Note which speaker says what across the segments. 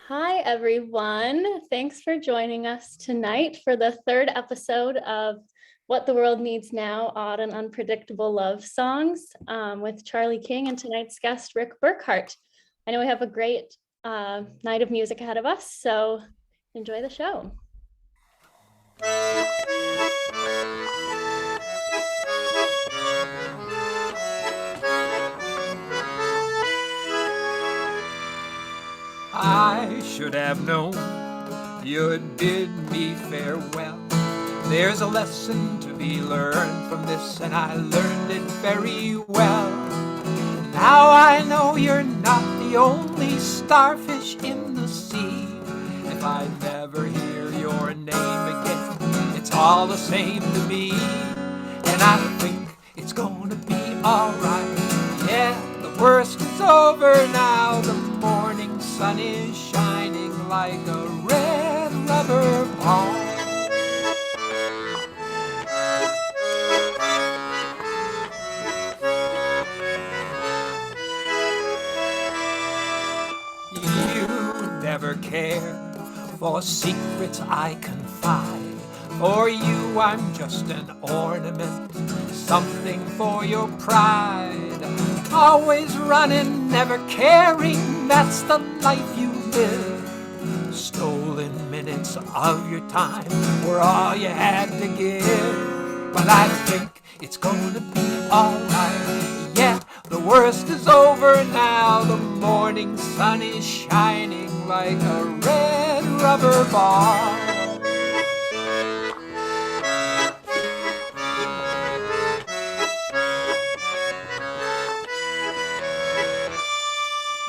Speaker 1: Hi, everyone. Thanks for joining us tonight for the third episode of What the World Needs Now, Odd and Unpredictable Love Songs with Charlie King and tonight's guest, Rick Burkhardt. I know we have a great night of music ahead of us, so enjoy the show.
Speaker 2: I should have known you'd bid me farewell. There's a lesson to be learned from this, and I learned it very well. Now I know you're not the only starfish in the sea. If I never hear your name again, it's all the same to me. And I think it's gonna be alright. Yeah, the worst is over now. The morning sun is shining like a red rubber ball. You never care for secrets I confide. For you I'm just an ornament, something for your pride. Always running, never caring, that's the life you live. Stolen minutes of your time were all you had to give. But I think it's gonna be alright. Yeah, the worst is over now. The morning sun is shining like a red rubber ball.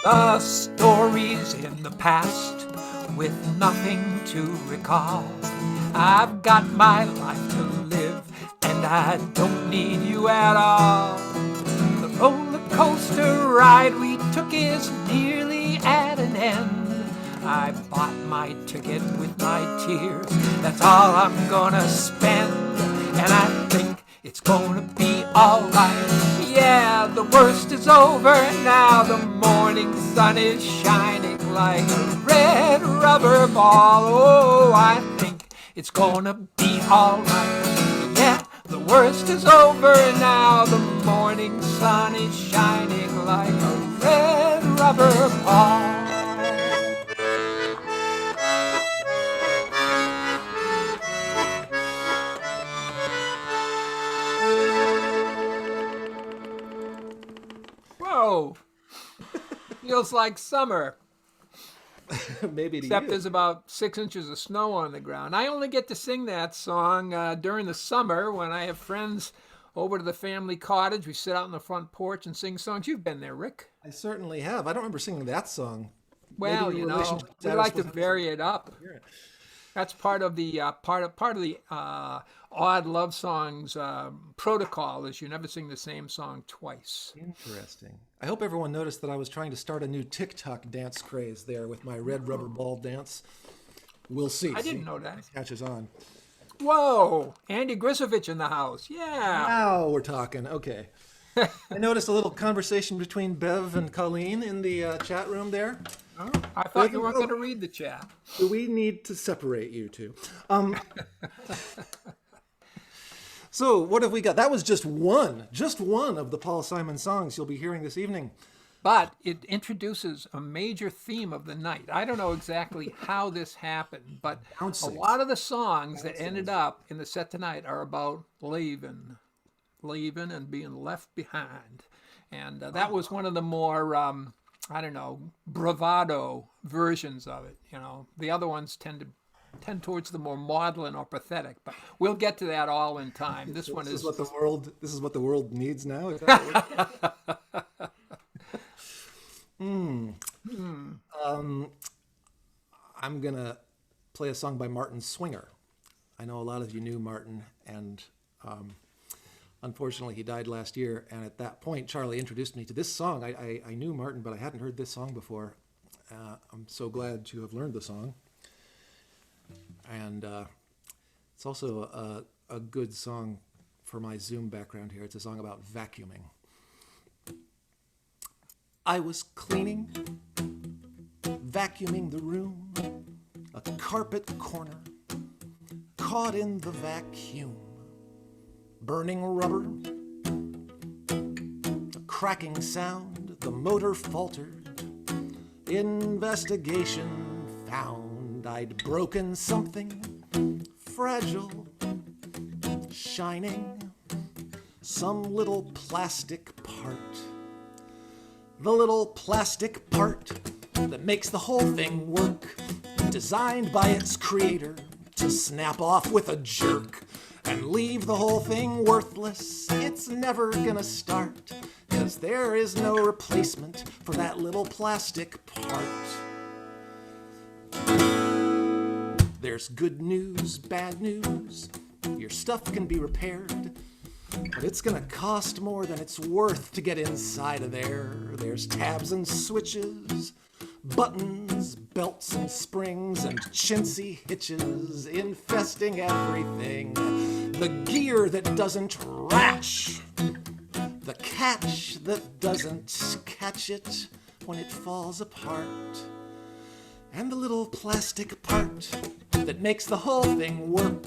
Speaker 2: The stories in the past with nothing to recall. I've got my life to live and I don't need you at all. The roller coaster ride we took is nearly at an end. I bought my ticket with my tears, that's all I'm gonna spend. And I think it's gonna be alright. Yeah, the worst is over now. The morning sun is shining like a red rubber ball. Oh, I think it's gonna be alright. Yeah, the worst is over now. The morning sun is shining like a red rubber ball. Whoa, feels like summer.
Speaker 3: Maybe
Speaker 2: Except there's about 6 inches of snow on the ground. I only get to sing that song during the summer when I have friends over to the family cottage. We sit out on the front porch and sing songs. You've been there, Rick.
Speaker 3: I certainly have. I don't remember singing that song.
Speaker 2: Well, you know, we like to vary it up. That's part of the odd love songs protocol is you never sing the same song twice.
Speaker 3: Interesting. I hope everyone noticed that I was trying to start a new TikTok dance craze there with my red rubber ball dance. We'll see.
Speaker 2: I didn't know that.
Speaker 3: It catches on.
Speaker 2: Whoa, Andy Grisovich in the house. Yeah.
Speaker 3: Now we're talking. Okay. I noticed a little conversation between Bev and Colleen in the chat room there.
Speaker 2: Oh, I thought you weren't going to read the chat.
Speaker 3: Do we need to separate you two? So what have we got? That was just one of the Paul Simon songs you'll be hearing this evening.
Speaker 2: But it introduces a major theme of the night. I don't know exactly how this happened, but a lot of the songs that ended up in the set tonight are about leaving and being left behind. And that was one of the more, I don't know, bravado versions of it. You know, the other ones tend towards the more maudlin or pathetic, but we'll get to that all in time. This one is
Speaker 3: what the world. This is what the world needs now. Is that I'm gonna play a song by Martin Swinger. I know a lot of you knew Martin, and unfortunately he died last year. And at that point, Charlie introduced me to this song. I knew Martin, but I hadn't heard this song before. I'm so glad to have learned the song. And it's also a good song for my Zoom background here. It's a song about vacuuming. I was cleaning vacuuming the room, a carpet corner, caught in the vacuum, burning rubber, a cracking sound, the motor faltered, investigation found I'd broken something fragile, shining, some little plastic part. The little plastic part that makes the whole thing work, designed by its creator to snap off with a jerk and leave the whole thing worthless. It's never gonna start, 'cause there is no replacement for that little plastic part. There's good news, bad news, your stuff can be repaired, but it's gonna cost more than it's worth to get inside of there. There's tabs and switches, buttons, belts and springs, and chintzy hitches infesting everything. The gear that doesn't ratch, the catch that doesn't catch it when it falls apart, and the little plastic part that makes the whole thing work,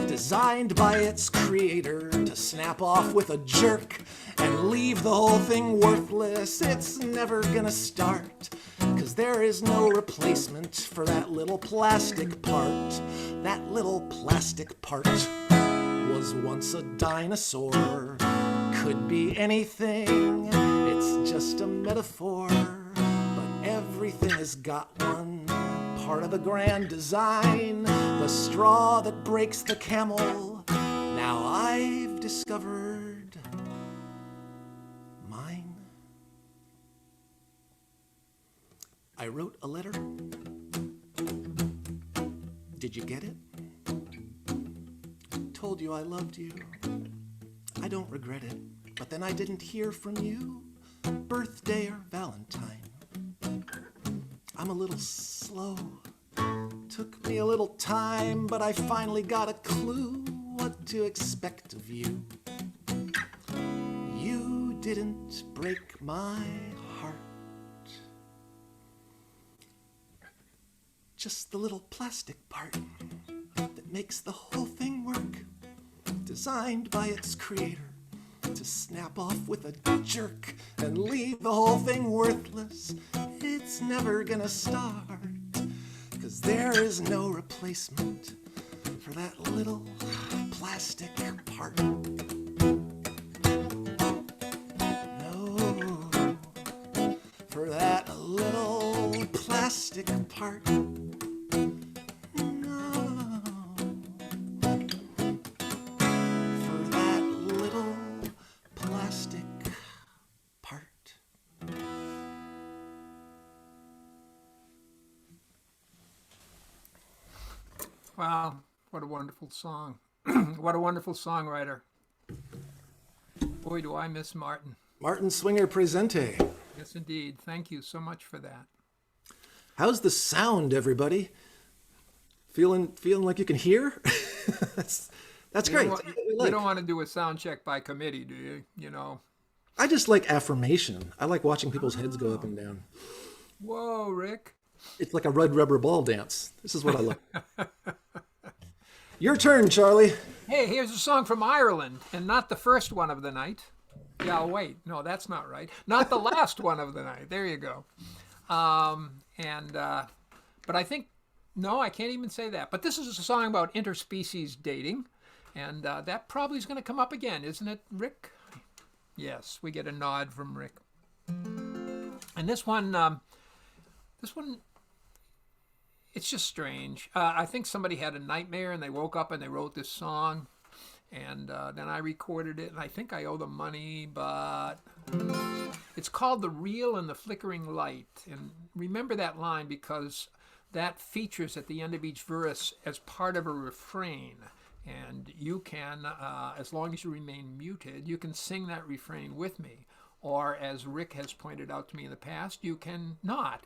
Speaker 3: designed by its creator to snap off with a jerk and leave the whole thing worthless. It's never gonna start, 'cause there is no replacement for that little plastic part. That little plastic part was once a dinosaur. Could be anything, it's just a metaphor, but everything has got one part of the grand design, the straw that breaks the camel. Now I've discovered mine. I wrote a letter. Did you get it? I told you I loved you. I don't regret it, but then I didn't hear from you, birthday or Valentine. I'm a little slow. Took me a little time, but I finally got a clue what to expect of you. You didn't break my heart. Just the little plastic part that makes the whole thing work, designed by its creator to snap off with a jerk and leave the whole thing worthless. It's never gonna start, 'cause there is no replacement for that little plastic part. No, for that little plastic part. No, for that little plastic part.
Speaker 2: Wow, what a wonderful song. What a wonderful songwriter. Boy, do I miss Martin.
Speaker 3: Martin Swinger Presente.
Speaker 2: Yes, indeed. Thank you so much for that.
Speaker 3: How's the sound, everybody? Feeling like you can hear? that's great.
Speaker 2: You don't want to do a sound check by committee, do you? You know.
Speaker 3: I just like affirmation. I like watching people's heads go up and down.
Speaker 2: Whoa, Rick.
Speaker 3: It's like a red rubber ball dance. This is what I like. Your turn, Charlie.
Speaker 2: Hey, here's a song from Ireland, and not the first one of the night. Yeah, wait. No, that's not right. Not the last one of the night. There you go. But I think, no, I can't even say that. But this is a song about interspecies dating, and that probably is going to come up again, isn't it, Rick? Yes, we get a nod from Rick. And this one, it's just strange. I think somebody had a nightmare and they woke up and they wrote this song, and then I recorded it, and I think I owe them money, but it's called The Real and the Flickering Light. And remember that line, because that features at the end of each verse as part of a refrain. And you can, as long as you remain muted, you can sing that refrain with me. Or, as Rick has pointed out to me in the past, you can not.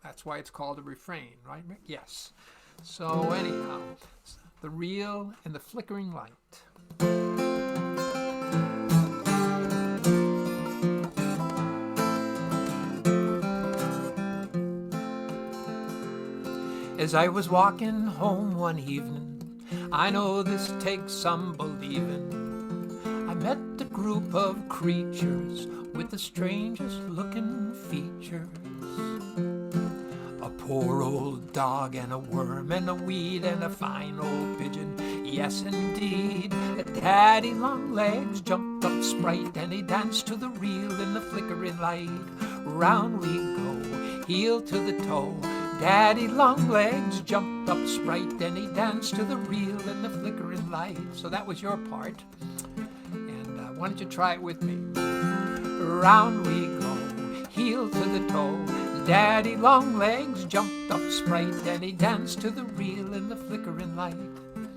Speaker 2: That's why it's called a refrain, right, Rick? Yes. So anyhow, The Real and the Flickering Light. As I was walking home one evening, I know this takes some believing, I met a group of creatures with the strangest looking features. A poor old dog and a worm and a weed and a fine old pigeon, yes indeed. Daddy Longlegs jumped up sprite and he danced to the reel in the flickering light. Round we go, heel to the toe. Daddy Longlegs jumped up sprite and he danced to the reel in the flickering light. So that was your part. And why don't you try it with me? Round we go, heel to the toe. Daddy Longlegs jumped up sprite and he danced to the reel in the flickering light.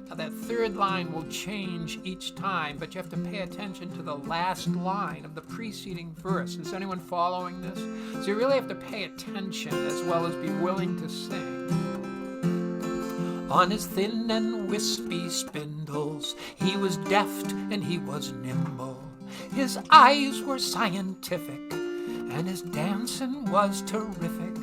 Speaker 2: Now that third line will change each time, but you have to pay attention to the last line of the preceding verse. Is anyone following this? So you really have to pay attention as well as be willing to sing. On his thin and wispy spindles, he was deft and he was nimble. His eyes were scientific, and his dancing was terrific.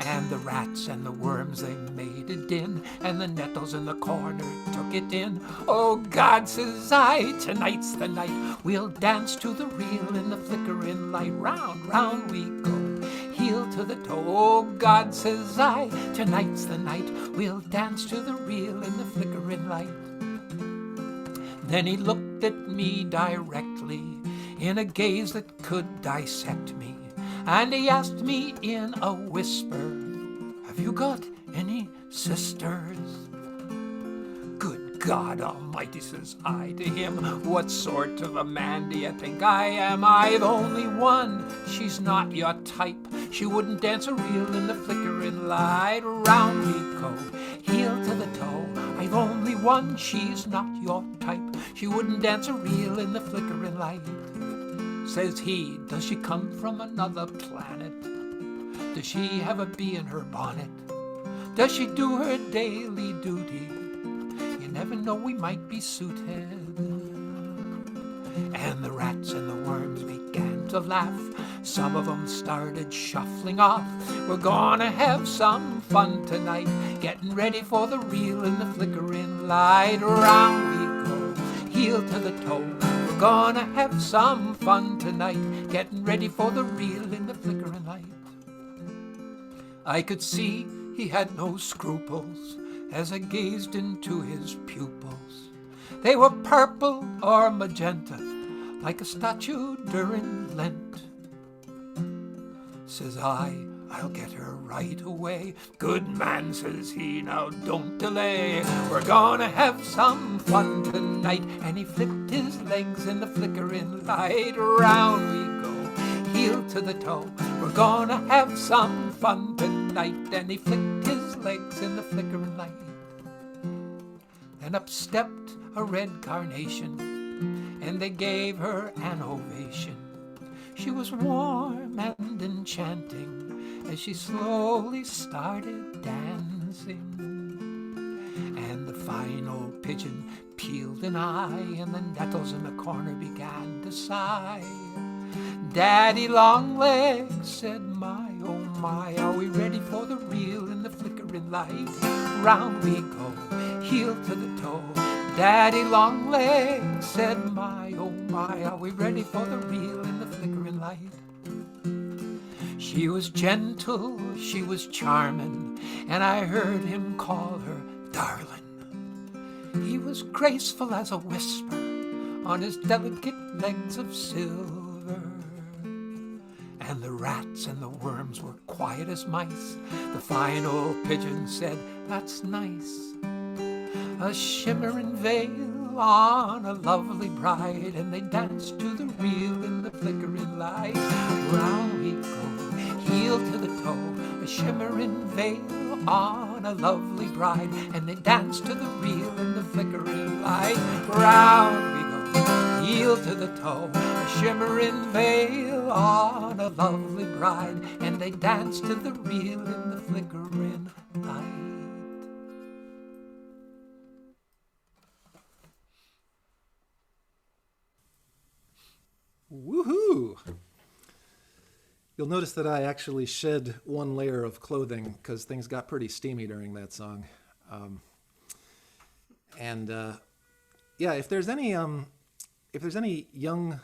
Speaker 2: And the rats and the worms, they made a din, and the nettles in the corner took it in. Oh God, says I, tonight's the night, we'll dance to the reel in the flickering light. Round, round we go, heel to the toe. Oh God, says I, tonight's the night, we'll dance to the reel in the flickering light. Then he looked at me directly, in a gaze that could dissect me, and he asked me in a whisper, have you got any sisters? Good God Almighty, says I to him, what sort of a man do you think I am? I've only one, she's not your type, she wouldn't dance a reel in the flickering light. Round we go, heel to the toe, I've only one, she's not your type, she wouldn't dance a reel in the flickering light. Says he, does she come from another planet? Does she have a bee in her bonnet? Does she do her daily duty? You never know, we might be suited. And the rats and the worms began to laugh. Some of them started shuffling off. We're gonna have some fun tonight, getting ready for the reel in the flickering light. Round we go, heel to the toe. We're gonna have some fun tonight, getting ready for the reel in the flickering light. I could see he had no scruples as I gazed into his pupils. They were purple or magenta, like a statue during Lent. Says I, I'll get her right away. Good man, says he, now don't delay. We're gonna have some fun tonight. And he flipped his legs in the flickering light. Round we go, heel to the toe. We're gonna have some fun tonight. And he flipped his legs in the flickering light. Then up stepped a red carnation, and they gave her an ovation. She was warm and enchanting as she slowly started dancing. And the fine old pigeon peeled an eye, and the nettles in the corner began to sigh. Daddy Longlegs said, my, oh my, are we ready for the reel in the flickering light? Round we go, heel to the toe. Daddy Longlegs said, my, oh my, are we ready for the reel in the flickering light? She was gentle, she was charming, and I heard him call her darling. He was graceful as a whisper on his delicate legs of silver. And the rats and the worms were quiet as mice. The fine old pigeon said, that's nice. A shimmering veil on a lovely bride, and they danced to the reel in the flickering light. Round we go, heel to the toe, a shimmering veil on a lovely bride, and they danced to the reel in the flickering light. Round we go, heel to the toe, a shimmering veil on a lovely bride, and they danced to the reel in the flickering light.
Speaker 3: Woohoo! You'll notice that I actually shed one layer of clothing because things got pretty steamy during that song. And yeah, if there's any young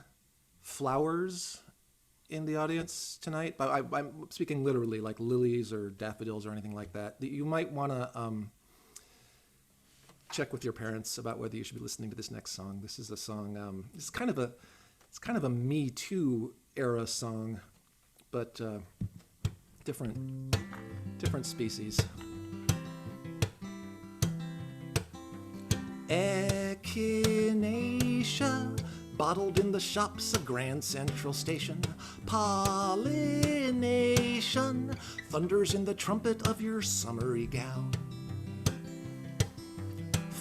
Speaker 3: flowers in the audience tonight, I'm speaking literally, like lilies or daffodils or anything like that, you might want to check with your parents about whether you should be listening to this next song. This is a song. It's kind of a Me Too era song, but different species. Echinacea, bottled in the shops of Grand Central Station. Pollination thunders in the trumpet of your summery gown.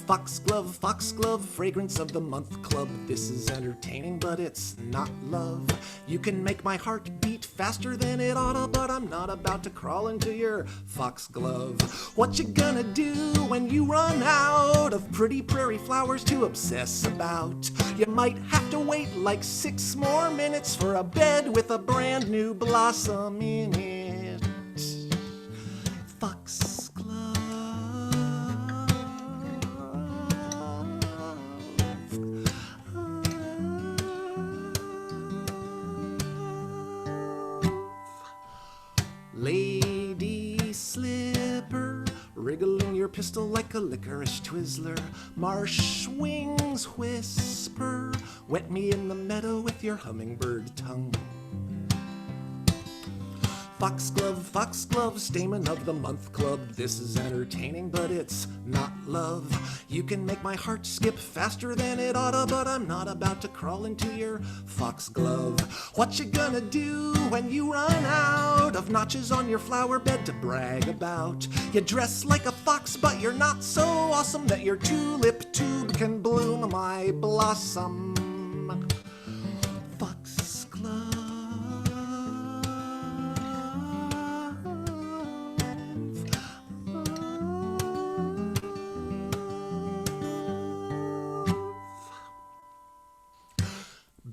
Speaker 3: Foxglove, foxglove, fragrance of the month club. This is entertaining, but it's not love. You can make my heart beat faster than it oughta, but I'm not about to crawl into your foxglove. What you gonna do when you run out of pretty prairie flowers to obsess about? You might have to wait like 6 more minutes for a bed with a brand new blossom in it. Foxglove. Lady Slipper, wriggling your pistol like a licorice Twizzler. Marsh wings whisper, wet me in the meadow with your hummingbird tongue. Foxglove, foxglove, stamen of the month club. This is entertaining, but it's not love. You can make my heart skip faster than it oughta, but I'm not about to crawl into your foxglove. What you gonna do when you run out of notches on your flower bed to brag about? You dress like a fox, but you're not so awesome that your tulip tube can bloom my blossom. Foxglove.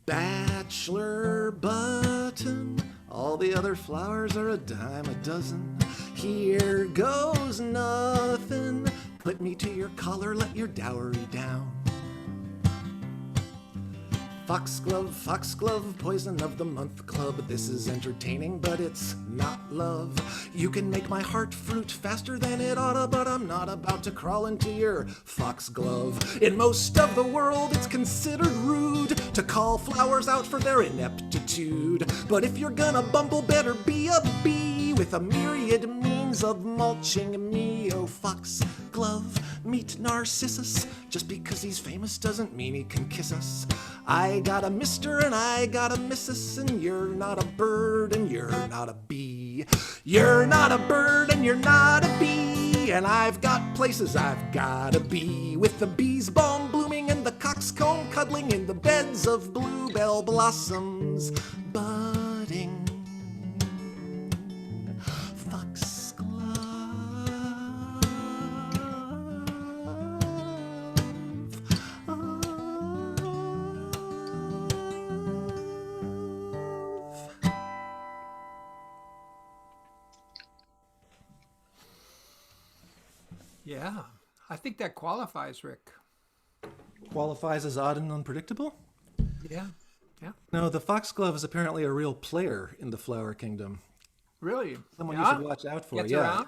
Speaker 3: Bachelor button, all the other flowers are a dime a dozen. Here goes nothing, put me to your collar, let your dowry down. Foxglove, foxglove, poison of the month club. This is entertaining, but it's not love. You can make my heart fruit faster than it oughta, but I'm not about to crawl into your foxglove. In most of the world, it's considered rude to call flowers out for their ineptitude. But if you're gonna bumble, better be a bee with a myriad means of mulching me. Oh, foxglove, meet Narcissus. Just because he's famous doesn't mean he can kiss us. I got a mister and I got a missus, and you're not a bird and you're not a bee. You're not a bird and you're not a bee, and I've got places I've gotta be, with the bee's balm blooming and the coxcomb cuddling in the beds of bluebell blossoms budding.
Speaker 2: Yeah, I think that qualifies, Rick.
Speaker 3: Qualifies as odd and unpredictable?
Speaker 2: Yeah, yeah.
Speaker 3: No, the foxglove is apparently a real player in the flower kingdom.
Speaker 2: Really?
Speaker 3: Someone
Speaker 2: Yeah?
Speaker 3: you should watch out for.
Speaker 2: Gets
Speaker 3: Yeah,
Speaker 2: around?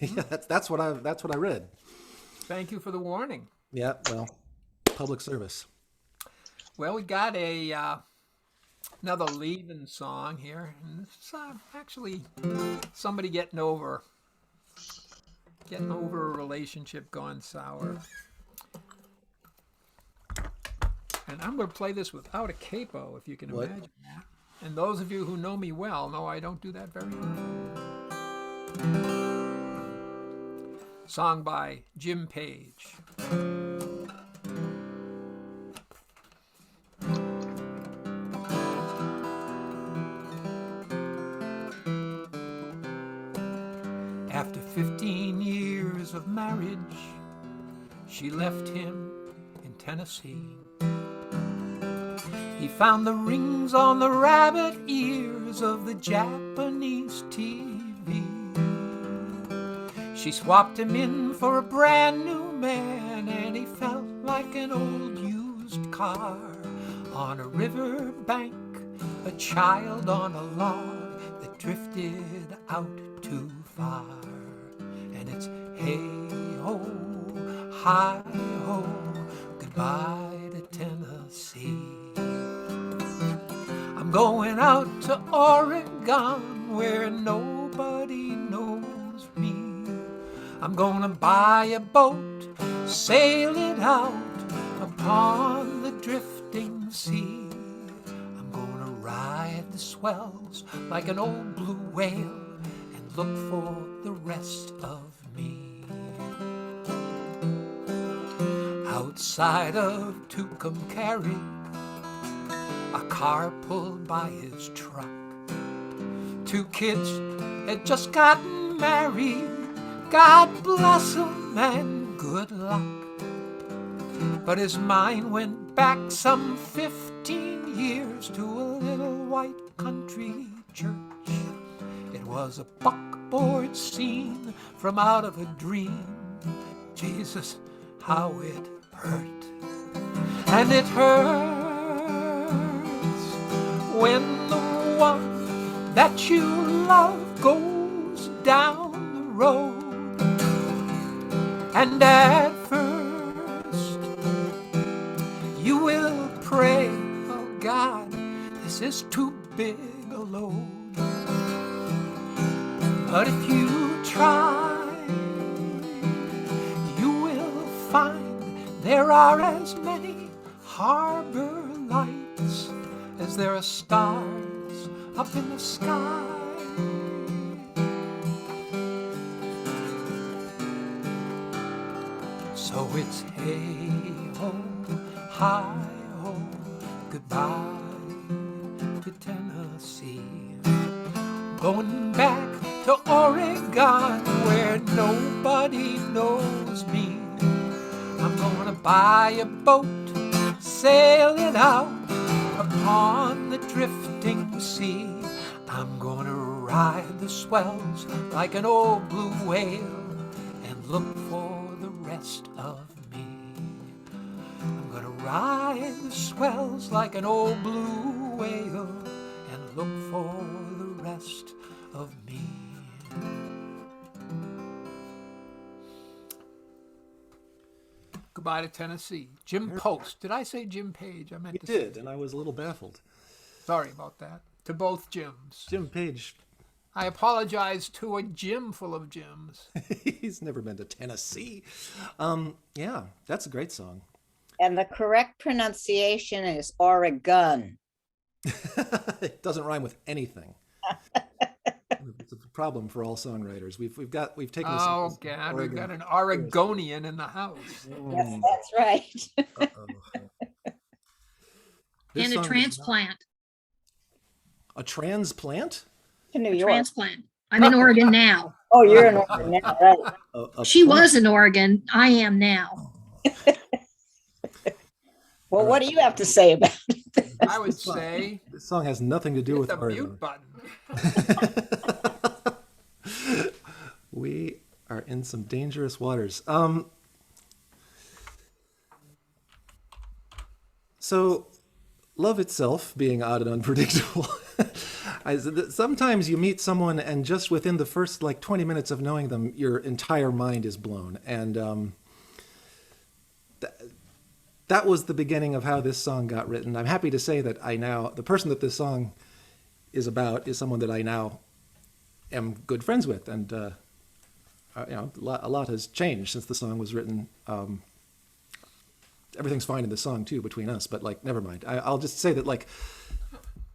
Speaker 3: yeah. That's what I read.
Speaker 2: Thank you for the warning.
Speaker 3: Yeah, well, public service.
Speaker 2: Well, we got another leaving song here, and it's actually somebody getting over a relationship gone sour. And I'm going to play this without a capo, if you can
Speaker 3: What?
Speaker 2: imagine that. And those of you who know me well know I don't do that very often. Song by Jim Page. After 15 years of marriage, she left him in Tennessee. He found the rings on the rabbit ears colors of the Japanese TV. She swapped him in for a brand new man, and he felt like an old used car on a river bank, a child on a log that drifted out too far. And it's hey-ho, hi-ho, goodbye to Tennessee. I'm going out to Oregon where nobody knows me. I'm gonna buy a boat, sail it out upon the drifting sea. I'm gonna ride the swells like an old blue whale and look for the rest of me. Outside of Tucumcari, a car pulled by his truck. Two kids had just gotten married. God bless him and good luck. But his mind went back some 15 years to a little white country church. It was a buckboard scene from out of a dream. Jesus, how it hurt. And it hurts when the one that you love goes down the road. And at first you will pray, oh God, this is too big a load. But if you try, you will find there are as many harbor lights as there are stars up in the sky. So it's hey-ho, hi-ho, goodbye to Tennessee. Going back to Oregon where nobody knows me. I'm gonna buy a boat, sail it out upon the drifting sea. I'm gonna ride the swells like an old blue whale and look for the rest of me. I'm gonna ride the swells like an old blue whale and look for the rest of me. Goodbye to Tennessee. Jim Post. Did I say Jim Page? I meant to say.
Speaker 3: You did, and I was a little baffled.
Speaker 2: Sorry about that. To both Jims.
Speaker 3: Jim Page.
Speaker 2: I apologize to a gym full of Jims.
Speaker 3: He's never been to Tennessee. Yeah, that's a great song.
Speaker 4: And the correct pronunciation is Oregon.
Speaker 3: It doesn't rhyme with anything. It's a problem for all songwriters. We've taken this.
Speaker 2: Oh God, we've got an Oregonian in the house.
Speaker 4: Yes, that's right.
Speaker 5: And a transplant.
Speaker 3: A transplant?
Speaker 4: To New
Speaker 5: A
Speaker 4: York.
Speaker 5: transplant. I'm in Oregon now.
Speaker 4: Oh, you're in Oregon now, right?
Speaker 5: She was in Oregon. I am now.
Speaker 4: Well, what do you have to say about it?
Speaker 2: I would say
Speaker 3: This song has nothing to do with
Speaker 2: the
Speaker 3: Oregon.
Speaker 2: mute button.
Speaker 3: We are in some dangerous waters. So, love itself being odd and unpredictable. Sometimes you meet someone and just within the first 20 minutes of knowing them, your entire mind is blown. And that was the beginning of how this song got written. I'm happy to say that the person that this song is about is someone that I now am good friends with. And, a lot has changed since the song was written. Everything's fine in the song too between us, but never mind. I'll just say that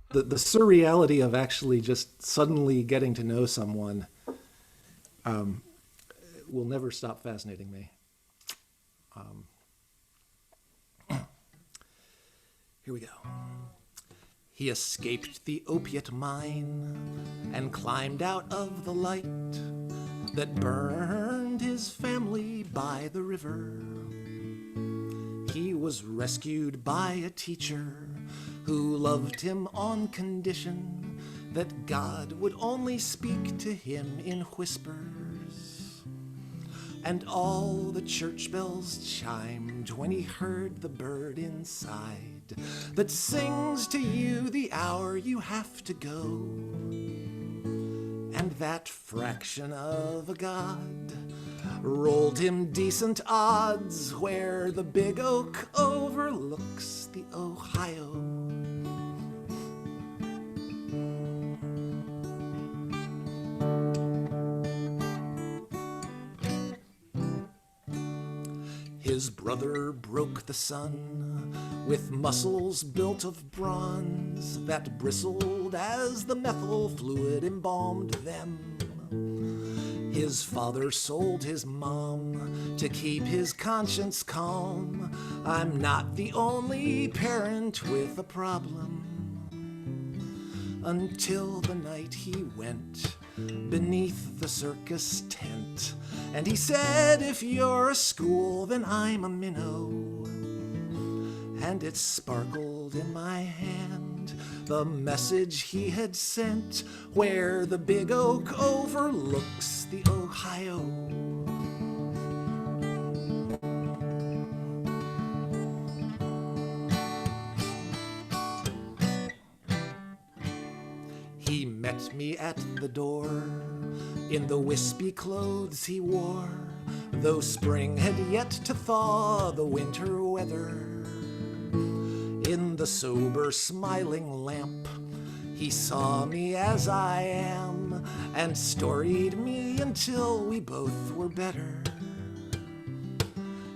Speaker 3: the surreality of actually just suddenly getting to know someone will never stop fascinating me. Here we go. He escaped the opiate mine and climbed out of the light that burned his family by the river. He was rescued by a teacher who loved him on condition that God would only speak to him in whispers. And all the church bells chimed when he heard the bird inside that sings to you the hour you have to go. And that fraction of a God rolled him decent odds where the big oak overlooks the Ohio. His brother broke the sun with muscles built of bronze that bristled as the methyl fluid embalmed them. His father sold his mom to keep his conscience calm. I'm not the only parent with a problem. Until the night he went beneath the circus tent, and he said, if you're a school, then I'm a minnow. And it sparkled in my hand, the message he had sent, where the big oak overlooks the Ohio. He met me at the door in the wispy clothes he wore, though spring had yet to thaw the winter weather. In the sober, smiling lamp, he saw me as I am and storied me until we both were better.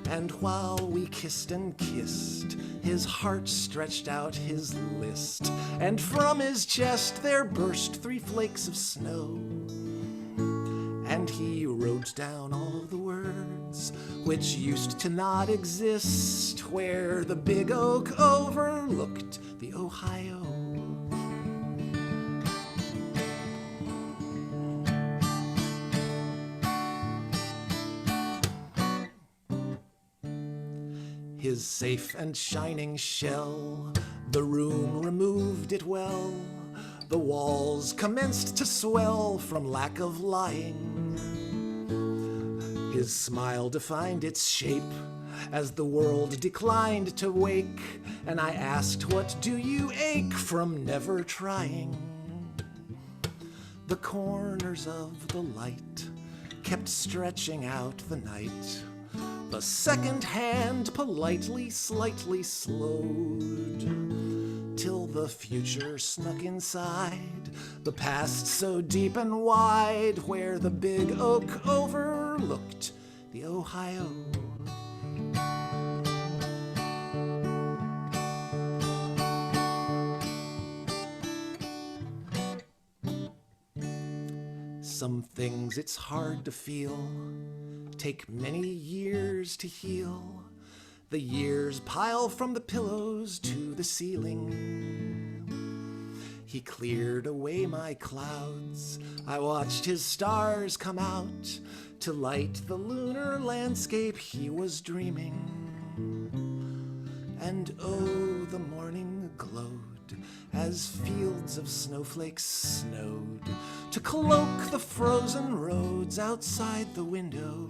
Speaker 3: And while we kissed and kissed, his heart stretched out his list, and from his chest there burst 3 flakes of snow. And he wrote down all the words which used to not exist, where the big oak overlooked the Ohio. His safe and shining shell, the room removed it well. The walls commenced to swell from lack of lying. His smile defined its shape as the world declined to wake, and I asked, what do you ache from never trying? The corners of the light kept stretching out the night. The second hand politely, slightly slowed, till the future snuck inside the past so deep and wide, where the big oak overlooked the Ohio. Some things it's hard to feel, take many years to heal. The years pile from the pillows to the ceiling. He cleared away my clouds. I watched his stars come out to light the lunar landscape he was dreaming. And oh, the morning glowed as fields of snowflakes snowed to cloak the frozen roads outside the window.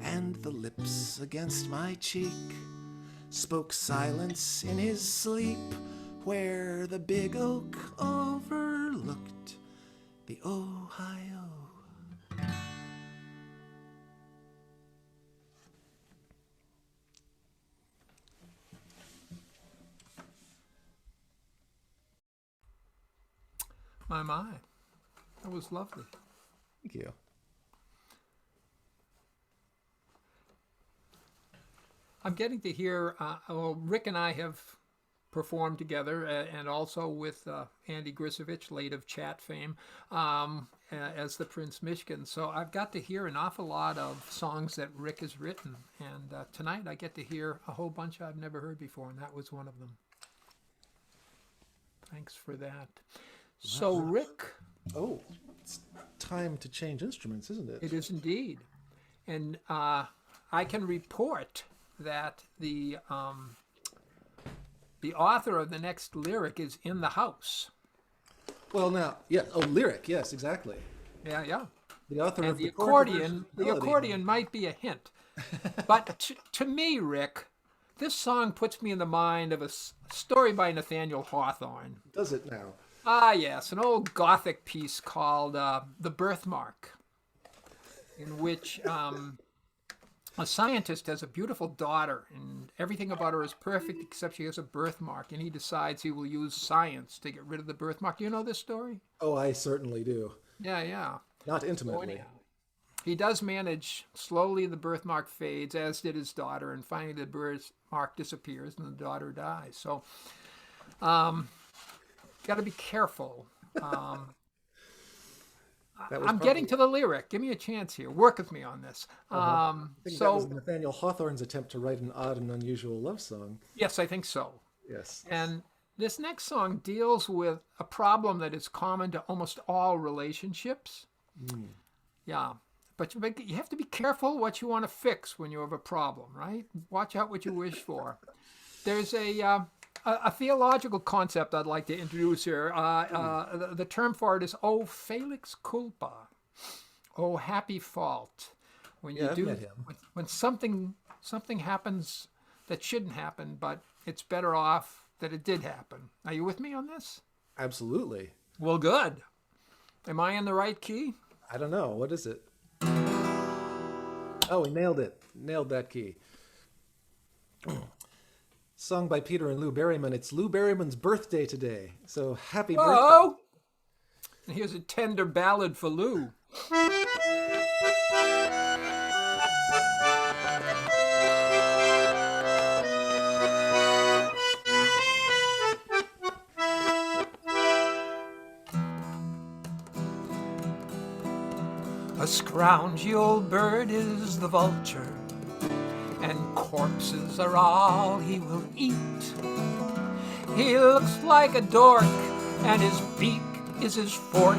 Speaker 3: And the lips against my cheek spoke silence in his sleep, where the big oak overlooked the Ohio.
Speaker 2: My. That was lovely.
Speaker 3: Thank you.
Speaker 2: I'm getting to hear, well, Rick and I have performed together, and also with Andy Grisovich, late of Chat fame, as the Prince Michigan. So I've got to hear an awful lot of songs that Rick has written. And tonight I get to hear a whole bunch I've never heard before, and that was one of them. Thanks for that. So Rick...
Speaker 3: Oh, it's time to change instruments, isn't it?
Speaker 2: It is indeed. And I can report that the author of the next lyric is in the house.
Speaker 3: Well, now, yeah. Oh, lyric. Yes, exactly.
Speaker 2: Yeah, yeah.
Speaker 3: The author
Speaker 2: And
Speaker 3: of
Speaker 2: the
Speaker 3: the chord, the verse,
Speaker 2: accordion,
Speaker 3: the
Speaker 2: the
Speaker 3: melody.
Speaker 2: accordion might be a hint. But to me, Rick, this song puts me in the mind of a story by Nathaniel Hawthorne.
Speaker 3: Does it now?
Speaker 2: Ah, yes, an old Gothic piece called The Birthmark, in which a scientist has a beautiful daughter, and everything about her is perfect except she has a birthmark, and he decides he will use science to get rid of the birthmark. Do you know this story?
Speaker 3: Oh, I certainly do.
Speaker 2: Yeah, yeah.
Speaker 3: Not
Speaker 2: So
Speaker 3: intimately.
Speaker 2: anyhow, he does manage. Slowly, the birthmark fades, as did his daughter, and finally the birthmark disappears and the daughter dies. So, got to be careful.
Speaker 3: That was
Speaker 2: I'm
Speaker 3: probably,
Speaker 2: getting to the lyric. Give me a chance here. Work with me on this.
Speaker 3: I think that was
Speaker 2: So,
Speaker 3: Nathaniel Hawthorne's attempt to write an odd and unusual love song.
Speaker 2: yes, I think so.
Speaker 3: Yes.
Speaker 2: And this next song deals with a problem that is common to almost all relationships. Yeah. But you have to be careful what you want to fix when you have a problem, right? Watch out what you wish for. There's a theological concept I'd like to introduce here. The term for it is "O felix culpa," "O happy fault." When you
Speaker 3: Yeah, I've
Speaker 2: do,
Speaker 3: met him.
Speaker 2: when something happens that shouldn't happen, but it's better off that it did happen. Are you with me on this?
Speaker 3: Absolutely.
Speaker 2: Well, good. Am I in the right key?
Speaker 3: I don't know. What is it? Oh, he nailed it. Nailed that key. Sung by Peter and Lou Berryman. It's Lou Berryman's birthday today. So happy birthday.
Speaker 2: Whoa! And here's a tender ballad for Lou. A scroungy old bird is the vulture, and corpses are all he will eat. He looks like a dork, and his beak is his fork,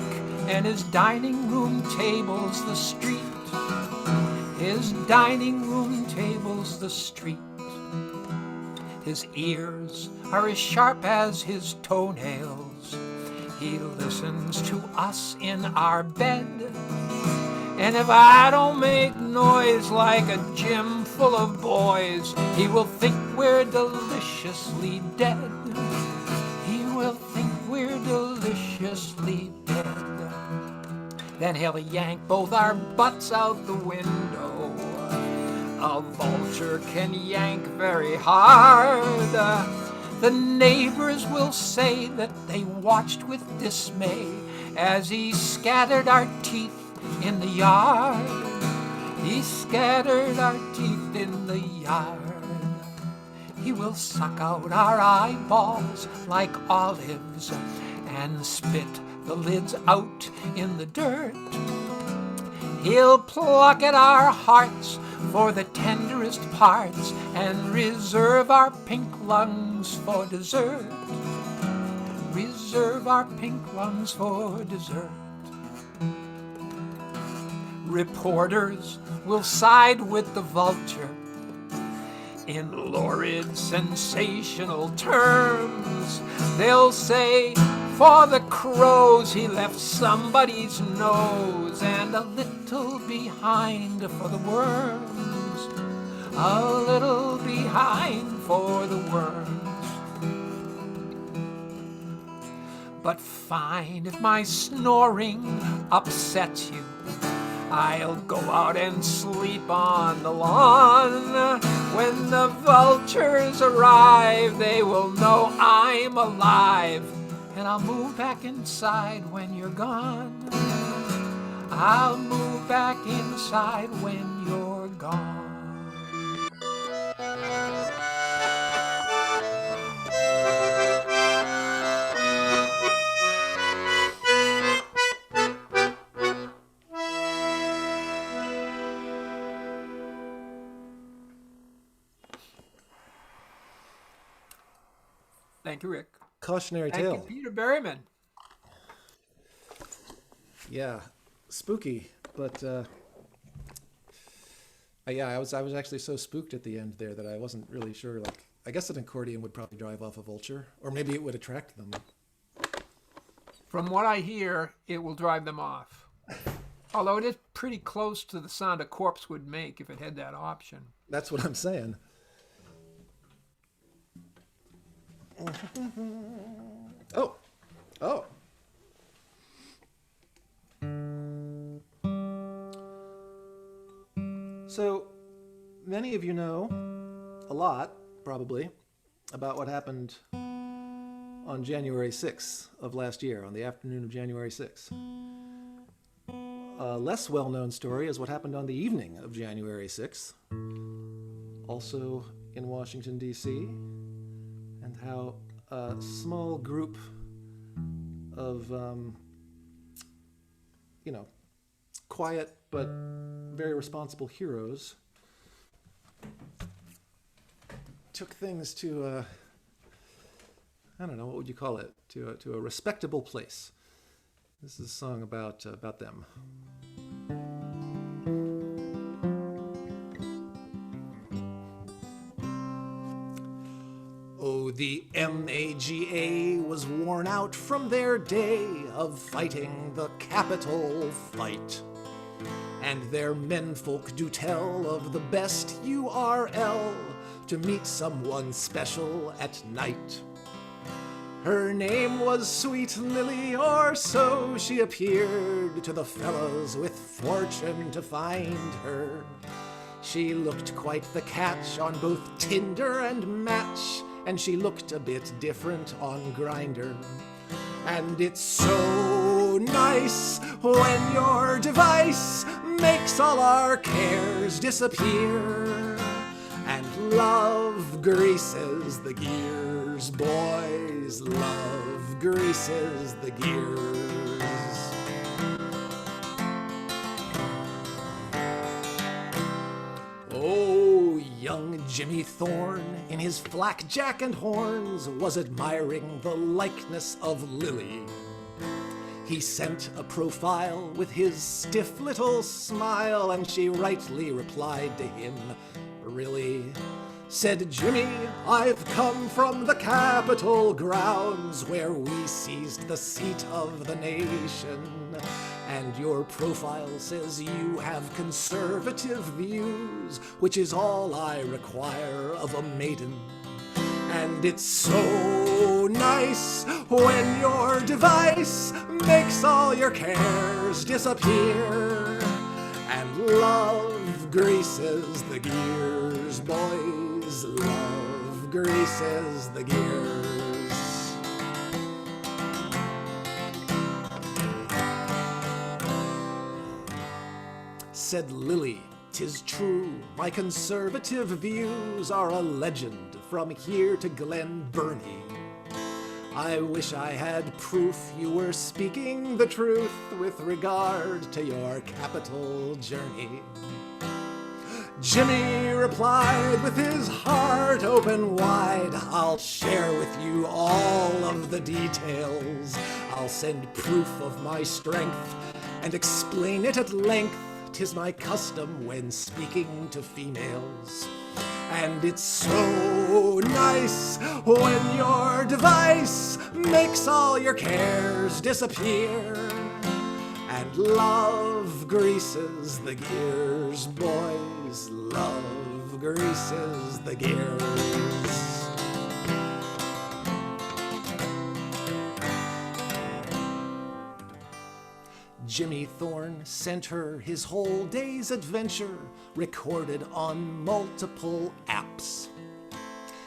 Speaker 2: and his dining room table's the street. His dining room table's the street. His ears are as sharp as his toenails. He listens to us in our bed. And if I don't make noise like a gym full of boys, he will think we're deliciously dead. He will think we're deliciously dead. Then he'll yank both our butts out the window. A vulture can yank very hard. The neighbors will say that they watched with dismay as he scattered our teeth in the yard. He scattered our teeth in the yard. He will suck out our eyeballs like olives and spit the lids out in the dirt. He'll pluck at our hearts for the tenderest parts and reserve our pink lungs for dessert. Reserve our pink lungs for dessert. Reporters will side with the vulture in lurid, sensational terms. They'll say, for the crows he left somebody's nose, and a little behind for the worms. A little behind for the worms. But fine, if my snoring upsets you, I'll go out and sleep on the lawn. When the vultures arrive, they will know I'm alive, and I'll move back inside when you're gone. I'll move back inside when you're gone. Thank you, Rick.
Speaker 3: Cautionary
Speaker 2: Thank you,
Speaker 3: tale.
Speaker 2: Peter Berryman.
Speaker 3: Yeah, spooky, but yeah, I was actually so spooked at the end there that I wasn't really sure. Like, I guess an accordion would probably drive off a vulture, or maybe it would attract them.
Speaker 2: From what I hear, it will drive them off. Although it is pretty close to the sound a corpse would make if it had that option.
Speaker 3: That's what I'm saying. Oh. Oh. So, many of you know a lot, probably, about what happened on January 6th of last year, on the afternoon of January 6th. A less well-known story is what happened on the evening of January 6th, also in Washington, D.C., and how a small group of, quiet but very responsible heroes took things to I don't know, what would you call it? To a respectable place. This is a song about them. Oh, the MAGA was worn out from their day of fighting the Capitol fight. And their menfolk do tell of the best URL to meet someone special at night. Her name was Sweet Lily, or so she appeared to the fellows with fortune to find her. She looked quite the catch on both Tinder and Match, and she looked a bit different on Grindr. And it's so nice when your device makes all our cares disappear, and love greases the gears, boys, love greases the gears. Oh, young Jimmy Thorne, in his flak jack and horns, was admiring the likeness of Lily. He sent a profile with his stiff little smile, and she rightly replied to him, "Really?" Said Jimmy, "I've come from the Capitol grounds, where we seized the seat of the nation. And your profile says you have conservative views, which is all I require of a maiden. And it's so nice when your device makes all your cares disappear, and love greases the gears, boys, love greases the gears." Said Lily, "'Tis true, my conservative views are a legend from here to Glen Burnie. I wish I had proof you were speaking the truth with regard to your Capitol journey." Jimmy replied with his heart open wide, "I'll share with you all of the details. I'll send proof of my strength and explain it at length. 'Tis my custom when speaking to females. And it's so nice when your device makes all your cares disappear, and love greases the gears, boys, love greases the gears." Jimmy Thorne sent her his whole day's adventure, recorded on multiple apps.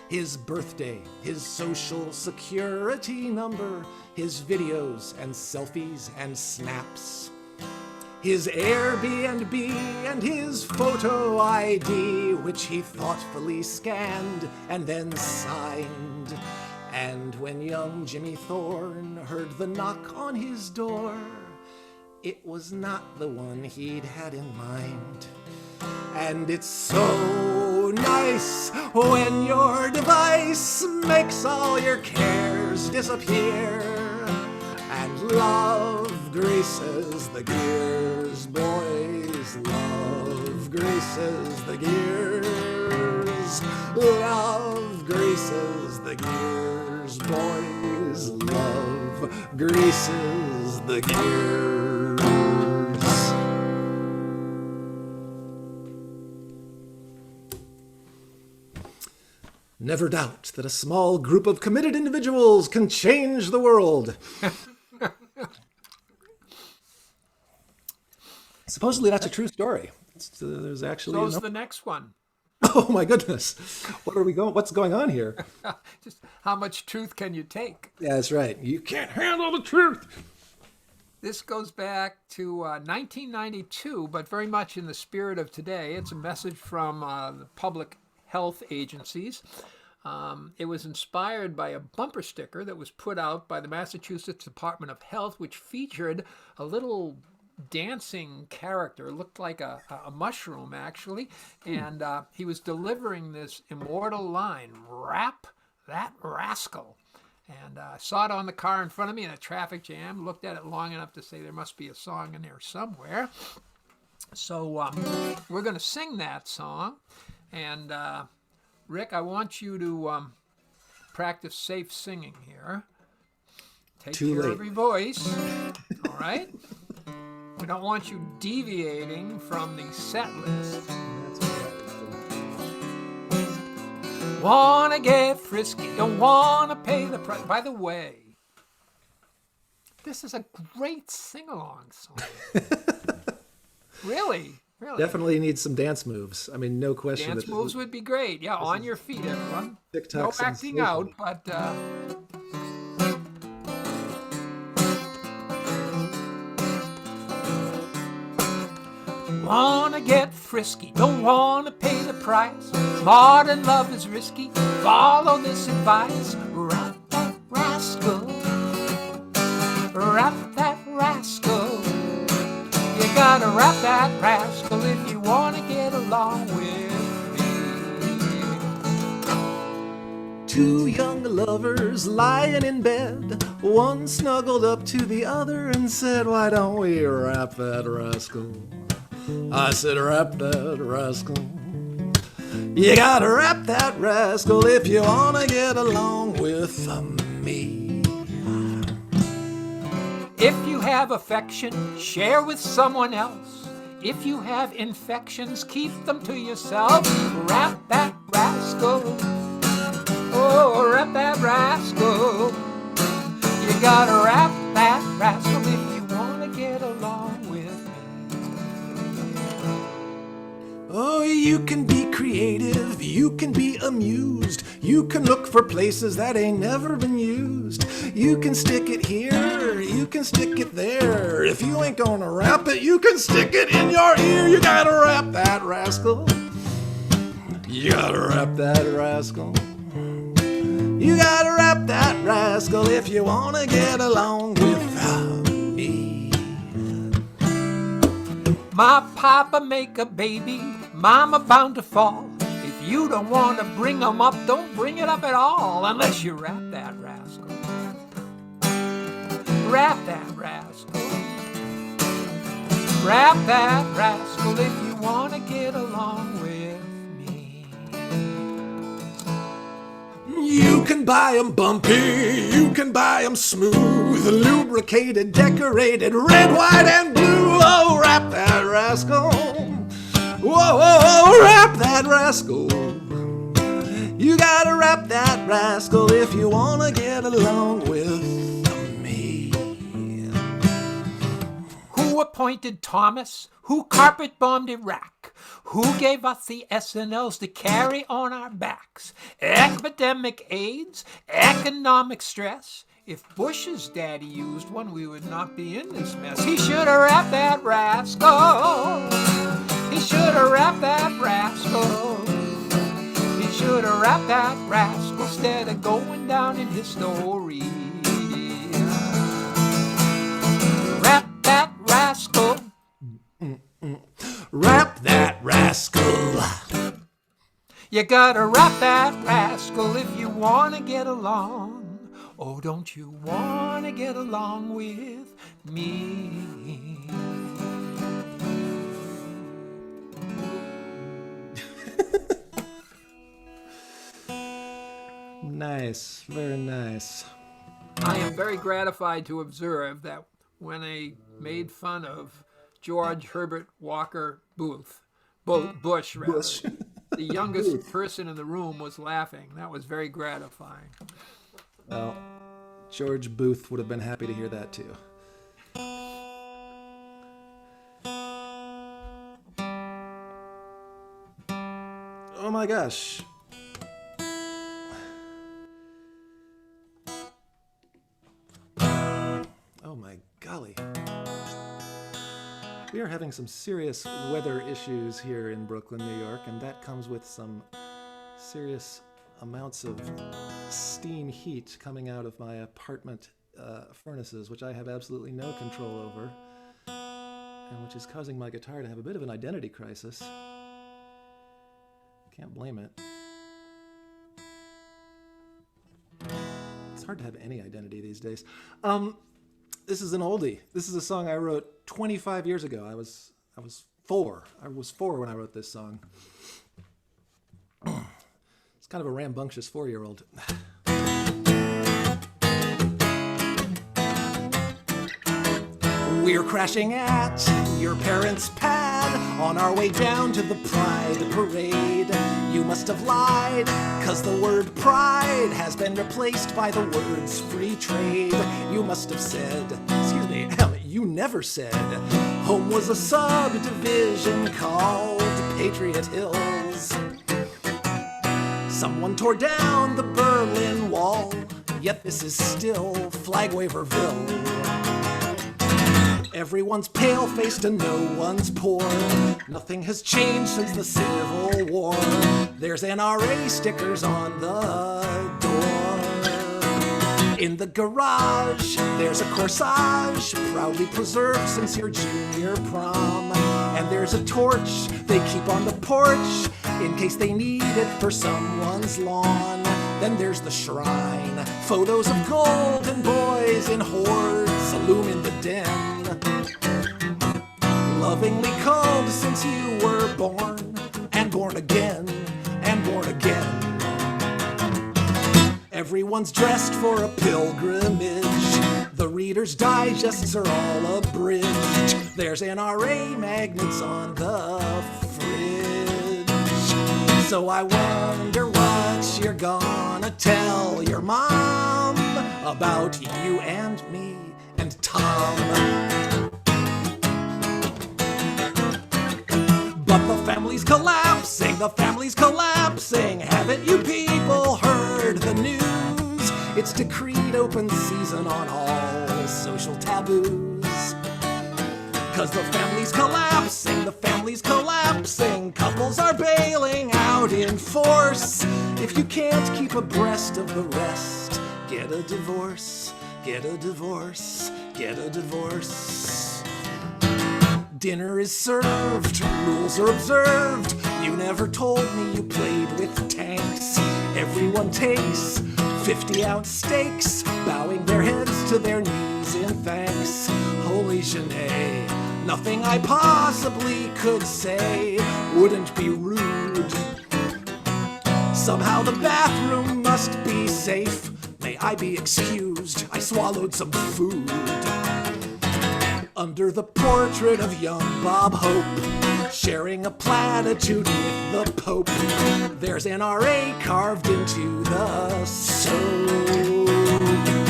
Speaker 3: His birthday, his social security number, his videos and selfies and snaps. His Airbnb and his photo ID, which he thoughtfully scanned and then signed. And when young Jimmy Thorne heard the knock on his door, it was not the one he'd had in mind. And it's so nice when your device makes all your cares disappear, and love greases the gears, boys, love greases the gears, love greases the gears, boys, love greases the gears. Never doubt that a small group of committed individuals can change the world. Supposedly that's a true story. There's actually
Speaker 2: So's the next one.
Speaker 3: Oh my goodness. What's going on here?
Speaker 2: Just how much truth can you take?
Speaker 3: Yeah, that's right. You can't handle the truth.
Speaker 2: This goes back to 1992, but very much in the spirit of today. It's a message from the public health agencies. It was inspired by a bumper sticker that was put out by the Massachusetts Department of Health, which featured a little dancing character, looked like a mushroom actually, and he was delivering this immortal line, "Rap that rascal." And I saw it on the car in front of me in a traffic jam, looked at it long enough to say there must be a song in there somewhere. So we're going to sing that song. And Rick, I want you to practice safe singing here. Take care of your voice. All right? We don't want you deviating from the set list. Wanna get frisky, don't wanna pay the price. By the way, this is a great sing-along song. Really.
Speaker 3: Definitely needs some dance moves. I mean, no question.
Speaker 2: Dance moves would be great. Yeah, on your feet, everyone. No acting out, but... Wanna get frisky, don't wanna pay the price. Modern love is risky, follow this advice. Rap that rascal, rap that rascal. You gotta rap that rascal if you wanna get along with me.
Speaker 3: Two young lovers lying in bed, one snuggled up to the other and said, "Why don't we rap that rascal?" I said, "Rap that rascal. You gotta rap that rascal if you wanna get along with me."
Speaker 2: If you have affection, share with someone else. If you have infections, keep them to yourself. Rap that rascal. Oh, rap that rascal. You gotta rap that rascal if you wanna get along with me.
Speaker 3: Oh, you can be creative, you can be amused, you can look for places that ain't never been used. You can stick it here, you can stick it there. If you ain't gonna rap it, you can stick it in your ear. You gotta rap that rascal. You gotta rap that rascal. You gotta rap that rascal if you wanna get along with me.
Speaker 2: My papa make a baby, mama bound to fall. If you don't want to bring them up, don't bring it up at all, unless you rap that rascal. Rap that rascal. Rap that rascal if you want to get along with me.
Speaker 3: You can buy 'em bumpy, you can buy 'em smooth, lubricated, decorated, red, white, and blue. Oh, rap that rascal. Whoa, whoa, whoa, rap that rascal. You gotta rap that rascal if you wanna get along with me.
Speaker 2: Who appointed Thomas? Who carpet bombed Iraq? Who gave us the SNLs to carry on our backs? Epidemic AIDS? Economic stress? If Bush's daddy used one, we would not be in this mess. He should have rapped that rascal. He should have rapped that rascal. He should have rapped that rascal instead of going down in history. Rap that rascal.
Speaker 3: Rap that rascal.
Speaker 2: You gotta rap that rascal if you wanna get along. Oh, don't you wanna get along with me?
Speaker 3: Nice, very nice.
Speaker 2: I am very gratified to observe that when they made fun of George Herbert Walker Bush,
Speaker 3: Bush.
Speaker 2: the youngest person in the room was laughing. That was very gratifying.
Speaker 3: Well, George Booth would have been happy to hear that too. Oh my gosh. Oh my golly. We are having some serious weather issues here in Brooklyn, New York, and that comes with some serious amounts of steam heat coming out of my apartment furnaces, which I have absolutely no control over, and which is causing my guitar to have a bit of an identity crisis. Can't blame it. It's hard to have any identity these days. This is an oldie. This is a song I wrote 25 years ago. I was 4. I was 4 when I wrote this song. It's kind of a rambunctious 4-year-old. We're crashing at your parents' pad on our way down to the Pride Parade. You must have lied, 'cause the word pride has been replaced by the words free trade. You must have said, excuse me, you never said, home was a subdivision called Patriot Hills. Someone tore down the Berlin Wall, yet this is still Flagwaverville. Everyone's pale-faced and no one's poor. Nothing has changed since the Civil War. There's NRA stickers on the door. In the garage, there's a corsage proudly preserved since your junior prom. And there's a torch they keep on the porch in case they need it for someone's lawn. Then there's the shrine, photos of golden boys in hordes illumine the den. Lovingly called since you were born, and born again, and born again. Everyone's dressed for a pilgrimage. The Reader's Digests are all abridged. There's NRA magnets on the fridge. So I wonder what you're gonna tell your mom about you and me and Tom. But the family's collapsing, the family's collapsing. Haven't you people heard the news? It's decreed open season on all social taboos. 'Cause the family's collapsing, the family's collapsing. Couples are bailing out in force. If you can't keep abreast of the rest, get a divorce, get a divorce, get a divorce. Dinner is served, rules are observed. You never told me you played with tanks. Everyone takes 50-ounce steaks, bowing their heads to their knees in thanks. Holy Genet, nothing I possibly could say wouldn't be rude. Somehow the bathroom must be safe. May I be excused, I swallowed some food. Under the portrait of young Bob Hope, sharing a platitude with the Pope, there's NRA carved into the soap.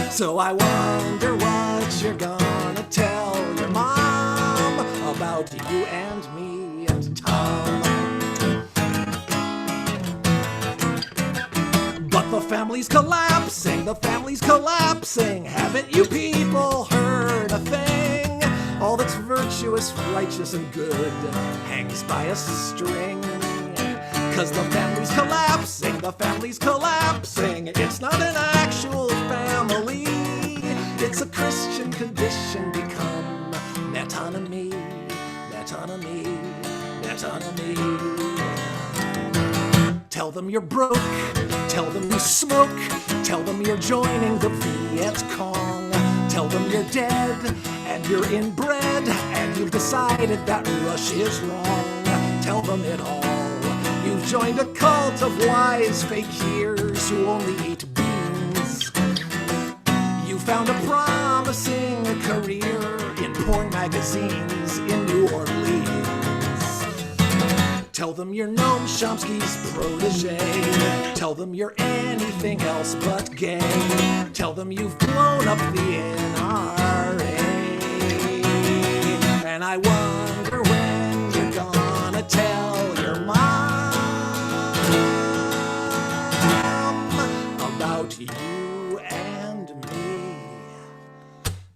Speaker 3: So I wonder what you're gonna tell your mom about you and me and Tom. But the family's collapsing, the family's collapsing. Haven't you people heard a thing? All that's virtuous, righteous, and good hangs by a string. 'Cause the family's collapsing, the family's collapsing. It's not an actual family, it's a Christian condition become metonymy, metonymy, metonymy. Tell them you're broke, tell them you smoke, tell them you're joining the Viet Cong. Tell them you're dead, and you're inbred, and you've decided that Rush is wrong. Tell them it all. You've joined a cult of wise fakirs who only eat beans. You've found a promising career in porn magazines in New Orleans. Tell them you're Noam Chomsky's protege. Tell them you're anything else but gay. Tell them you've blown up the NRA. And I wonder when you're gonna tell your mom about you and me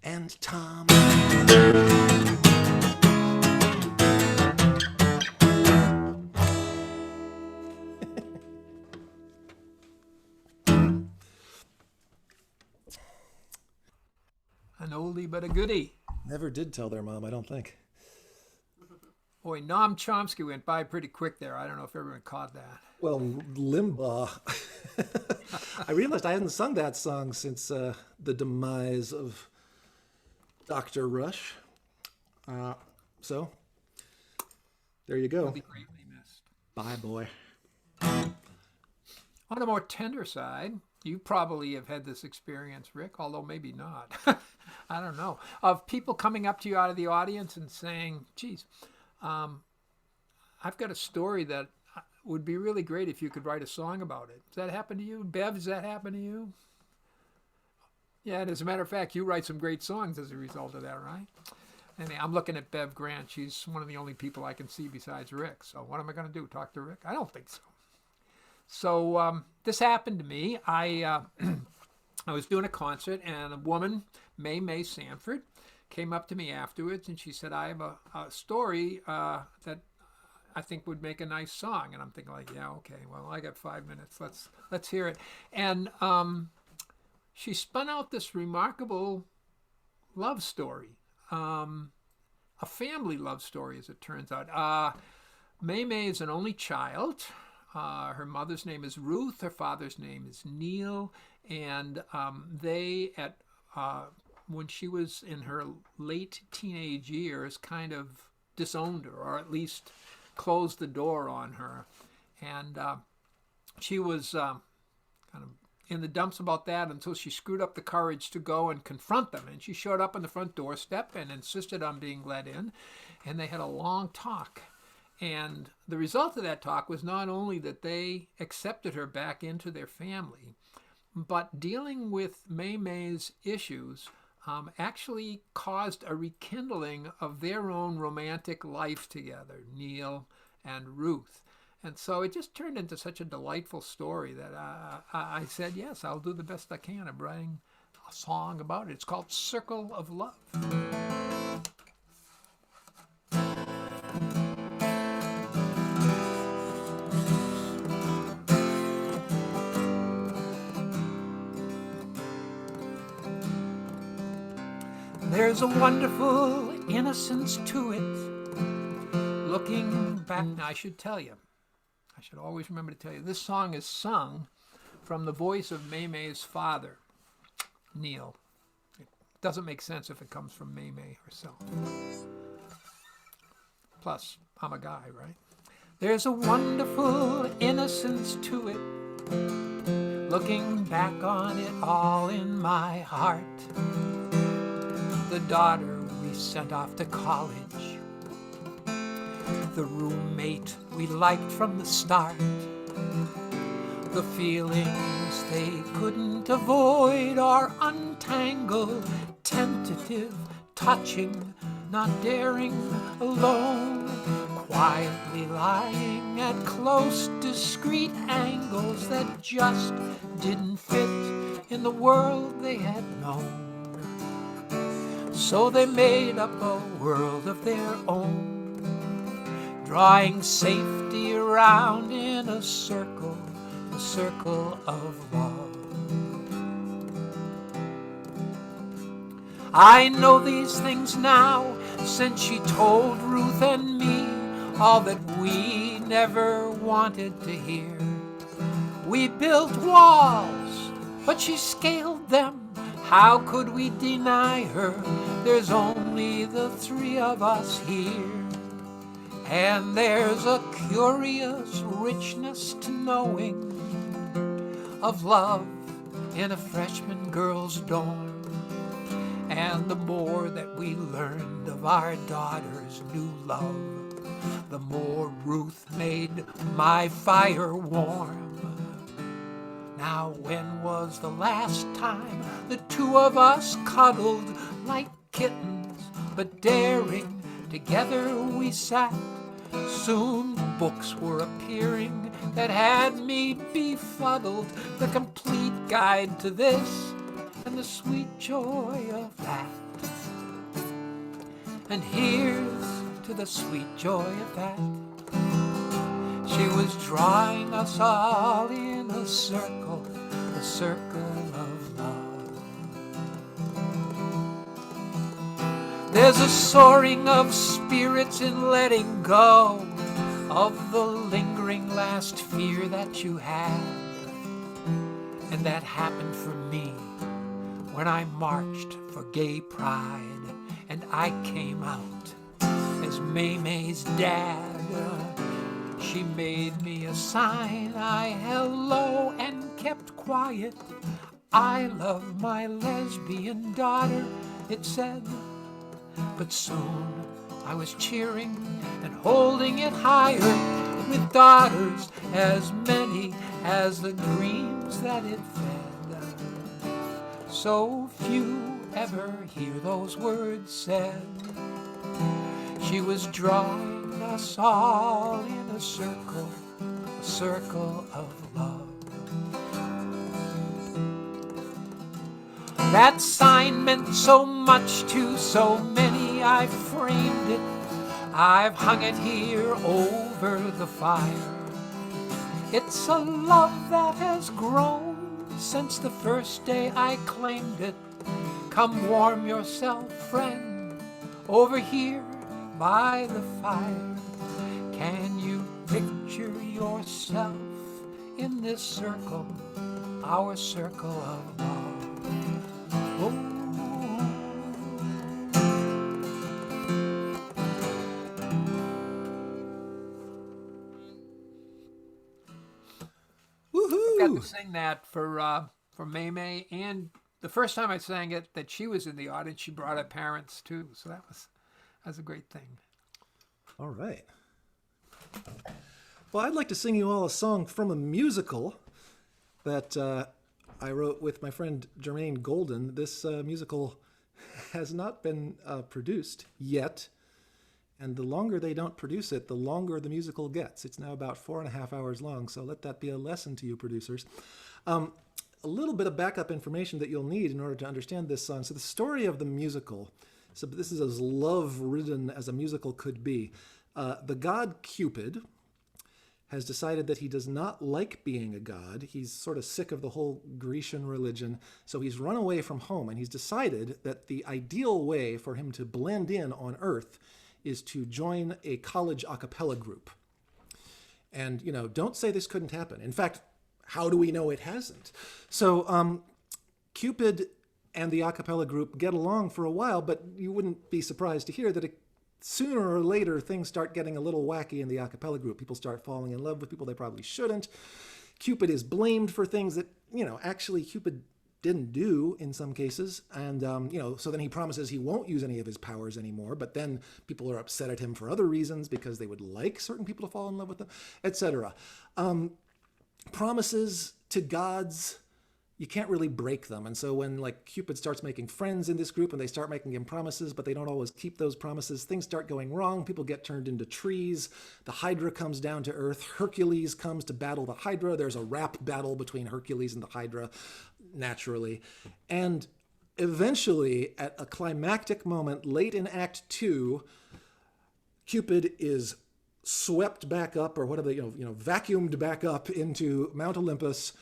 Speaker 3: and Tom.
Speaker 2: An oldie but a goodie.
Speaker 3: Never did tell their mom, I don't think.
Speaker 2: Boy, Noam Chomsky went by pretty quick there. I don't know if everyone caught that.
Speaker 3: Well, Limbaugh. I realized I hadn't sung that song since the demise of Dr. Rush. So, there you go.
Speaker 2: Will be greatly missed.
Speaker 3: Bye, boy.
Speaker 2: On a more tender side, you probably have had this experience, Rick, although maybe not. I don't know. Of people coming up to you out of the audience and saying, geez, I've got a story that would be really great if you could write a song about it. Does that happen to you? Bev, does that happen to you? Yeah, and as a matter of fact, you write some great songs as a result of that, right? And I'm looking at Bev Grant. She's one of the only people I can see besides Rick. So what am I going to do, talk to Rick? I don't think so. So this happened to me. I was doing a concert, and a woman, May Sanford, came up to me afterwards, and she said, I have a story that I think would make a nice song. And I'm thinking like, yeah, okay, well, I got 5 minutes. Let's hear it. And she spun out this remarkable love story, a family love story, as it turns out. May is an only child. Her mother's name is Ruth. Her father's name is Neil. And they, when she was in her late teenage years, kind of disowned her, or at least closed the door on her. And she was kind of in the dumps about that until she screwed up the courage to go and confront them. And she showed up on the front doorstep and insisted on being let in. And they had a long talk. And the result of that talk was not only that they accepted her back into their family, but dealing with May's issues actually caused a rekindling of their own romantic life together, Neil and Ruth. And so it just turned into such a delightful story that I said, yes, I'll do the best I can of writing a song about it. It's called Circle of Love. There's a wonderful innocence to it. Looking back, now I should tell you, I should always remember to tell you, this song is sung from the voice of May's father, Neil. It doesn't make sense if it comes from May herself. Plus, I'm a guy, right? There's a wonderful innocence to it. Looking back on it all in my heart. The daughter we sent off to college, the roommate we liked from the start, the feelings they couldn't avoid are untangled, tentative, touching, not daring, alone, quietly lying at close, discreet angles that just didn't fit in the world they had known. So they made up a world of their own, drawing safety around in a circle of love. I know these things now, since she told Ruth and me all that we never wanted to hear. We built walls, but she scaled them. How could we deny her? There's only the three of us here. And there's a curious richness to knowing of love in a freshman girl's dorm. And the more that we learned of our daughter's new love, the more Ruth made my fire warm. Now, when was the last time the two of us cuddled like kittens, but daring together we sat? Soon books were appearing that had me befuddled, the complete guide to this and the sweet joy of that. And here's to the sweet joy of that. She was drawing us all in a circle of love. There's a soaring of spirits in letting go of the lingering last fear that you had. And that happened for me when I marched for gay pride, and I came out as May's dad. She made me a sign, I held low and kept quiet. I love my lesbian daughter, it said. But soon I was cheering and holding it higher, with daughters as many as the dreams that it fed. So few ever hear those words said. She was drawing us all in a circle of love. That sign meant so much to so many, I framed it, I've hung it here over the fire. It's a love that has grown since the first day I claimed it. Come warm yourself, friend, over here by the fire. Can you picture yourself in this circle, our circle of love? Oh.
Speaker 3: Woohoo!
Speaker 2: I got to sing that for May, and the first time I sang it, that she was in the audience, she brought her parents too, so that was a great thing.
Speaker 3: All right. Well, I'd like to sing you all a song from a musical that I wrote with my friend Jermaine Golden. This musical has not been produced yet, and the longer they don't produce it, the longer the musical gets. It's now about 4.5 hours long, so let that be a lesson to you producers. A little bit of backup information that you'll need in order to understand this song. So the story of the musical, so this is as love-ridden as a musical could be. The god Cupid has decided that he does not like being a god. He's sort of sick of the whole Grecian religion, so he's run away from home, and he's decided that the ideal way for him to blend in on Earth is to join a college a cappella group. And, you know, don't say this couldn't happen. In fact, how do we know it hasn't? So Cupid and the a cappella group get along for a while, but you wouldn't be surprised to hear that sooner or later things start getting a little wacky in the a cappella group. People start falling in love with people they probably shouldn't. Cupid is blamed for things that, you know, actually Cupid didn't do in some cases. And, you know, so then he promises he won't use any of his powers anymore, but then people are upset at him for other reasons because they would like certain people to fall in love with them, etc. Promises to gods, you can't really break them. And so when like Cupid starts making friends in this group and they start making him promises, but they don't always keep those promises, things start going wrong. People get turned into trees. The Hydra comes down to Earth. Hercules comes to battle the Hydra. There's a rap battle between Hercules and the Hydra, naturally. And eventually, at a climactic moment late in Act 2, Cupid is swept back up, or whatever, vacuumed back up into Mount Olympus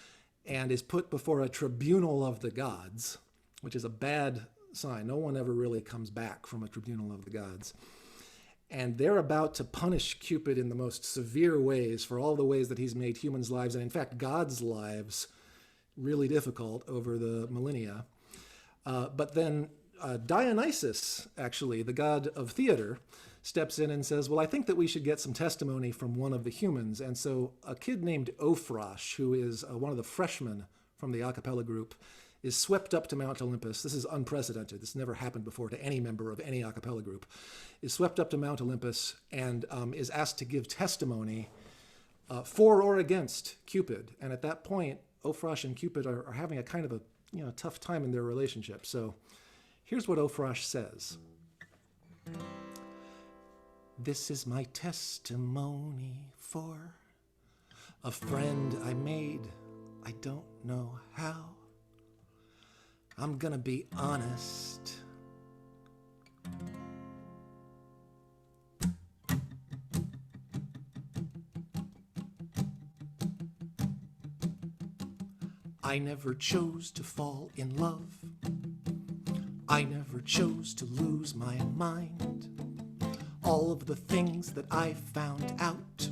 Speaker 3: and is put before a tribunal of the gods, which is a bad sign. No one ever really comes back from a tribunal of the gods. And they're about to punish Cupid in the most severe ways for all the ways that he's made humans' lives, and in fact, gods' lives, really difficult over the millennia. But then Dionysus, actually, the god of theater, steps in and says, well, I think that we should get some testimony from one of the humans. And so a kid named Ophrash, who is one of the freshmen from the a cappella group, is swept up to Mount Olympus. This is unprecedented. This never happened before to any member of any a cappella group. Is swept up to Mount Olympus and is asked to give testimony for or against Cupid. And at that point, Ophraj and Cupid are having a kind of a tough time in their relationship. So here's what Ophraj says. This is my testimony for a friend I made, I don't know how. I'm gonna be honest. I never chose to fall in love. I never chose to lose my mind. All of the things that I found out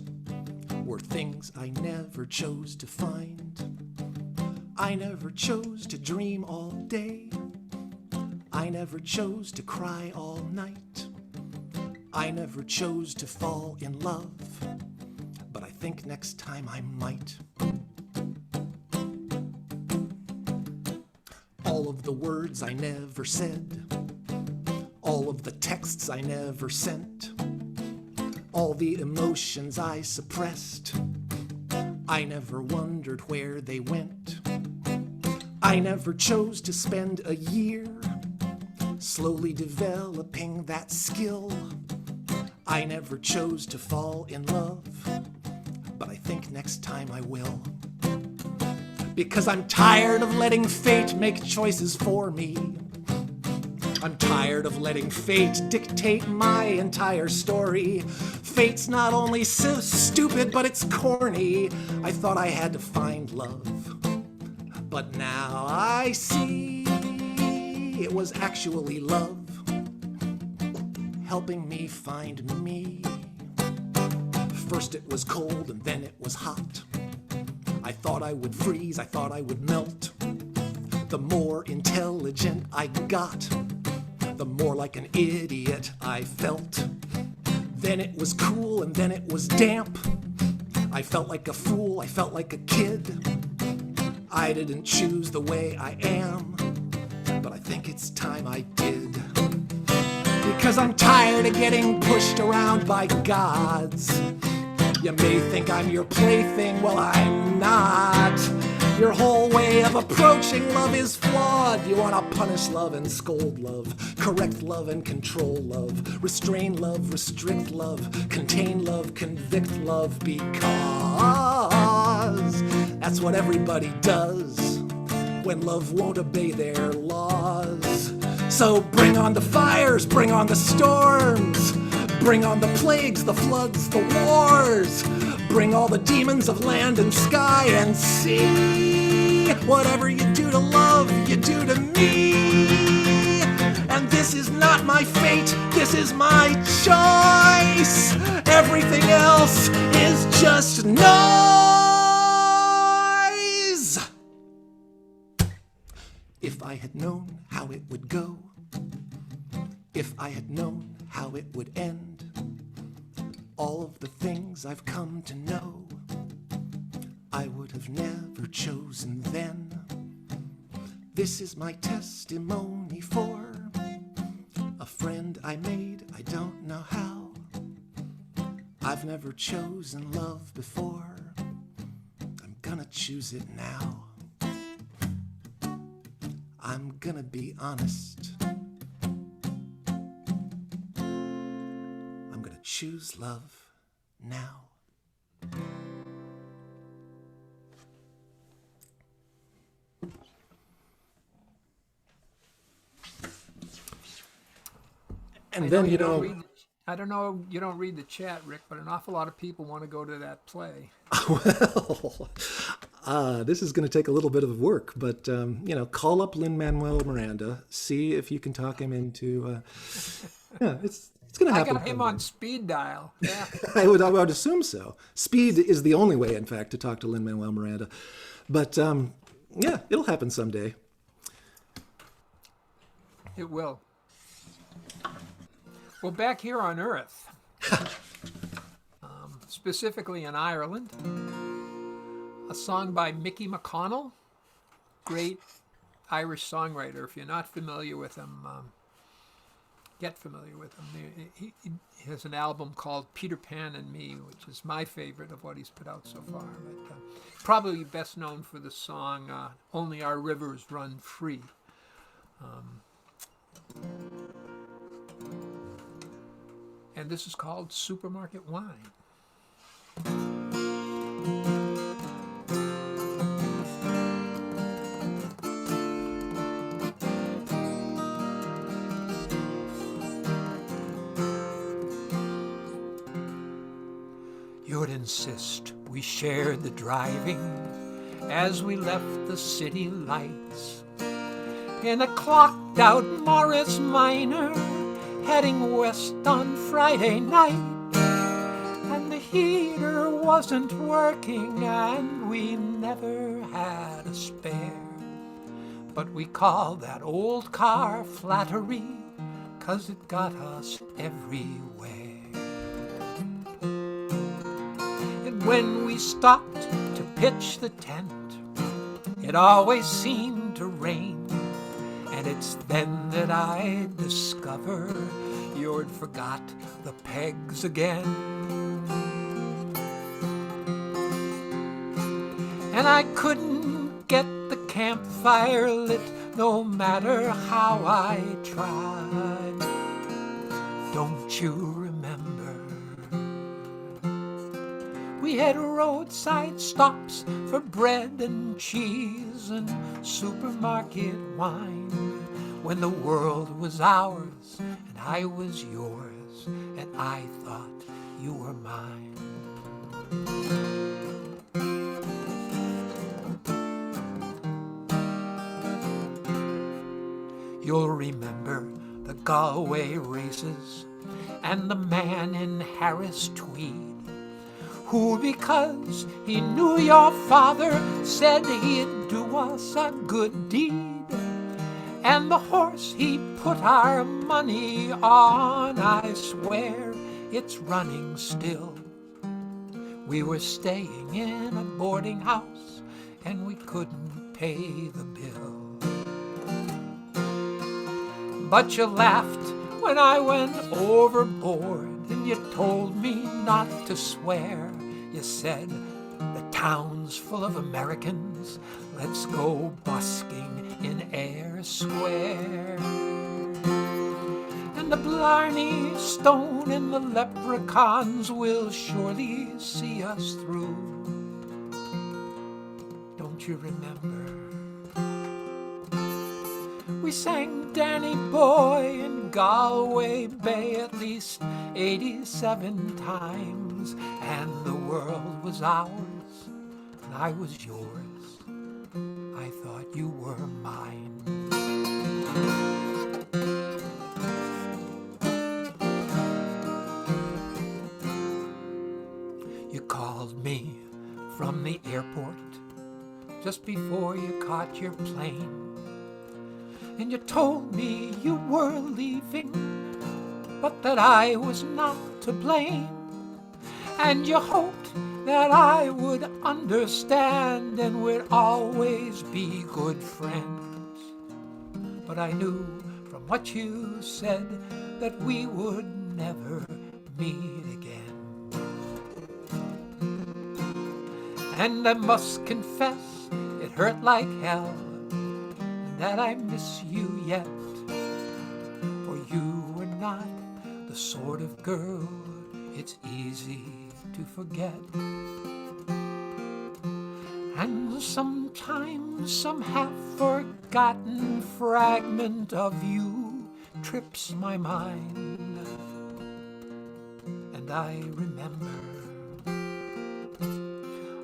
Speaker 3: were things I never chose to find. I never chose to dream all day. I never chose to cry all night. I never chose to fall in love, but I think next time I might. All of the words I never said, all of the texts I never sent, all the emotions I suppressed, I never wondered where they went. I never chose to spend a year slowly developing that skill. I never chose to fall in love, but I think next time I will. Because I'm tired of letting fate make choices for me. I'm tired of letting fate dictate my entire story. Fate's not only so stupid, but it's corny. I thought I had to find love, but now I see it was actually love helping me find me. First it was cold and then it was hot. I thought I would freeze, I thought I would melt. The more intelligent I got, the more like an idiot I felt. Then it was cool and then it was damp. I felt like a fool, I felt like a kid. I didn't choose the way I am, but I think it's time I did. Because I'm tired of getting pushed around by gods. You may think I'm your plaything, well I'm not. Your whole way of approaching love is flawed. You wanna punish love and scold love, correct love and control love, restrain love, restrict love, contain love, convict love, because that's what everybody does when love won't obey their laws. So bring on the fires, bring on the storms, bring on the plagues, the floods, the wars. Bring all the demons of land and sky and sea. Whatever you do to love, you do to me. And this is not my fate, this is my choice. Everything else is just noise. If I had known how it would go, if I had known how it would end, all of the things I've come to know, I would have never chosen then. This is my testimony for a friend I made, I don't know how. I've never chosen love before, I'm gonna choose it now. I'm gonna be honest, I'm gonna choose love now. And then,
Speaker 2: I don't know, you don't read the chat, Rick, but an awful lot of people want to go to that play.
Speaker 3: Well, this is going to take a little bit of work, but, call up Lin-Manuel Miranda, see if you can talk him into, it's going to happen.
Speaker 2: I got him on speed dial. Yeah.
Speaker 3: I would assume so. Speed is the only way, in fact, to talk to Lin-Manuel Miranda. But, it'll happen someday.
Speaker 2: It will. Well, back here on Earth, specifically in Ireland, a song by Mickey McConnell, great Irish songwriter. If you're not familiar with him, get familiar with him. He has an album called Peter Pan and Me, which is my favorite of what he's put out so far. But probably best known for the song Only Our Rivers Run Free. And this is called Supermarket Wine. You'd insist we shared the driving as we left the city lights in a clocked out Morris Minor heading west on Friday night. And the heater wasn't working and we never had a spare. But we called that old car Flattery 'cause it got us everywhere. And when we stopped to pitch the tent, it always seemed to rain. And it's then that I discover you'd forgot the pegs again. And I couldn't get the campfire lit no matter how I tried. Don't you remember? We had roadside stops for bread and cheese and supermarket wine when the world was ours and I was yours and I thought you were mine. You'll remember the Galway races and the man in Harris tweed who, because he knew your father, said he'd do us a good deed. And the horse he put our money on, I swear it's running still. We were staying in a boarding house and we couldn't pay the bill. But you laughed when I went overboard and you told me not to swear. You said, the town's full of Americans, let's go busking in Ayr Square. And the Blarney Stone and the leprechauns will surely see us through. Don't you remember? We sang Danny Boy in Galway Bay at least 87 times, and the world was ours, and I was yours. I thought you were mine. You called me from the airport just before you caught your plane. And you told me you were leaving, but that I was not to blame. And you hoped that I would understand and we'd always be good friends. But I knew from what you said that we would never meet again. And I must confess it hurt like hell that I miss you yet, for you were not the sort of girl it's easy to forget. And sometimes some half-forgotten fragment of you trips my mind, and I remember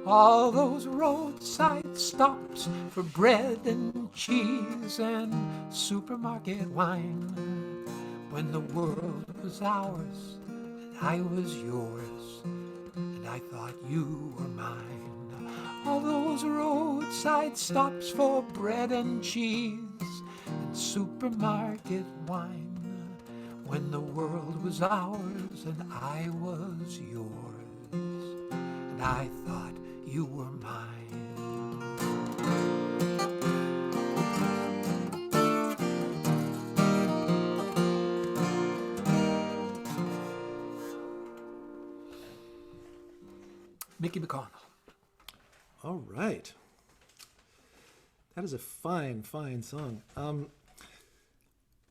Speaker 2: all those roadside stops for bread and cheese and supermarket wine when the world was ours and I was yours and I thought you were mine. All those roadside stops for bread and cheese and supermarket wine when the world was ours and I was yours and I thought you were mine. Mickey McConnell.
Speaker 3: All right. That is a fine, fine song.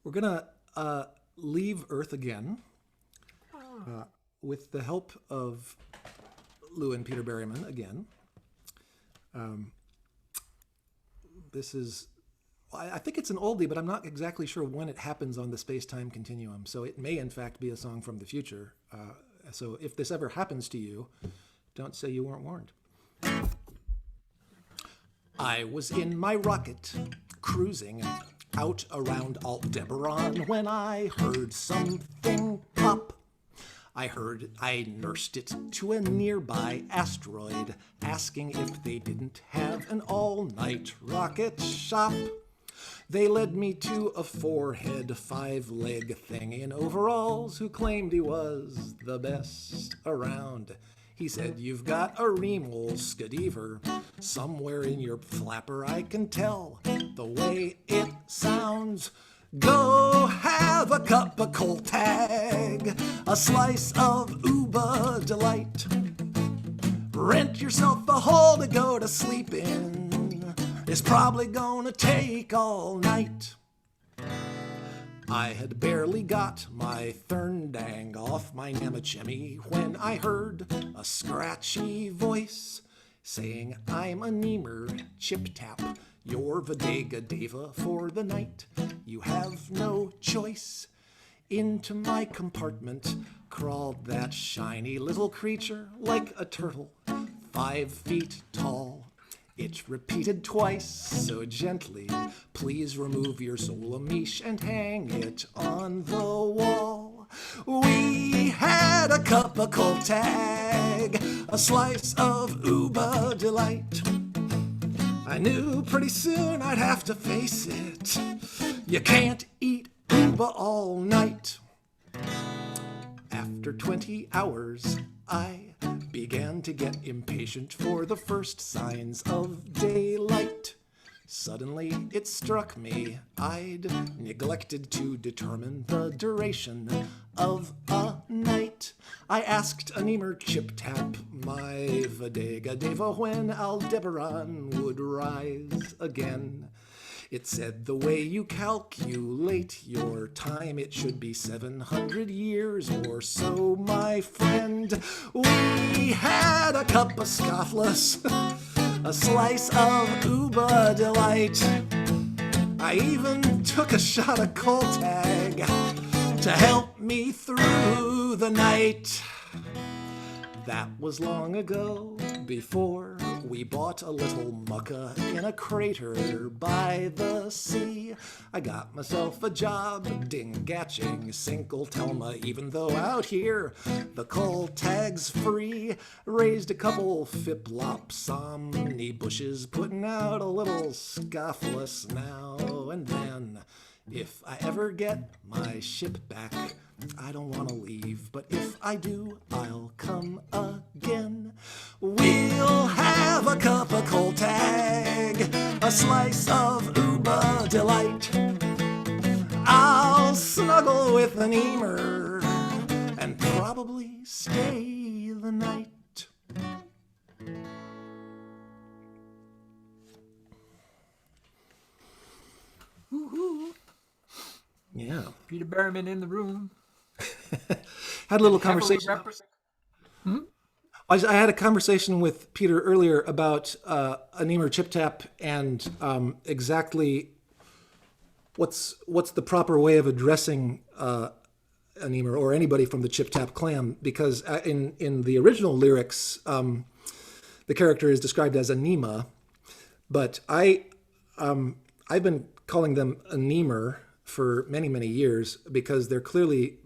Speaker 3: We're going to leave Earth again with the help of Lou and Peter Berryman again. This is, I think it's an oldie, but I'm not exactly sure when it happens on the space-time continuum. So it may, in fact, be a song from the future. So if this ever happens to you, don't say you weren't warned. I was in my rocket, cruising out around Aldebaran, when I heard something pop. I nursed it to a nearby asteroid, asking if they didn't have an all-night rocket shop. They led me to a four-head, five-leg thing in overalls who claimed he was the best around. He said, "You've got a Remol Skadever somewhere in your flapper, I can tell the way it sounds. Go have a cup of cold tag, a slice of Uba delight. Rent yourself a hole to go to sleep in. It's probably gonna take all night." I had barely got my Thurndang off my Namichemi when I heard a scratchy voice saying, "I'm a Nemer chip tap, you're Vadega Deva for the night. You have no choice." Into my compartment crawled that shiny little creature like a turtle, 5 feet tall. It repeated twice so gently, "Please remove your Zolamish and hang it on the wall." We had a cup of cold tag, a slice of Uba delight. I knew pretty soon I'd have to face it. You can't eat Uba all night. After 20 hours, I began to get impatient for the first signs of daylight. Suddenly it struck me I'd neglected to determine the duration of a night. I asked a Nemer chip tap, my Vadega Deva, when Aldebaran would rise again. It said, "The way you calculate your time, it should be 700 years or so, my friend." We had a cup of Scoffless, a slice of Uba delight. I even took a shot of Coltag to help me through the night. That was long ago, before we bought a little mucka in a crater by the sea. I got myself a job ding-gatching Single-Telma, even though out here the coal tag's free. Raised a couple Fiplop-Somni bushes, putting out a little Scoffless now and then. If I ever get my ship back, I don't want to leave, but if I do, I'll come again. We'll have a cup of cold tag, a slice of Uba delight. I'll snuggle with an Emer and probably stay the night.
Speaker 2: Woo-hoo.
Speaker 3: Yeah.
Speaker 2: Peter Berryman in the room.
Speaker 3: Had a little conversation. I had a conversation with Peter earlier about a Nemer chip tap and exactly what's the proper way of addressing a Nemer or anybody from the chip tap clan, because in the original lyrics the character is described as a Nema, but I've been calling them a Nemer for many, many years because they're clearly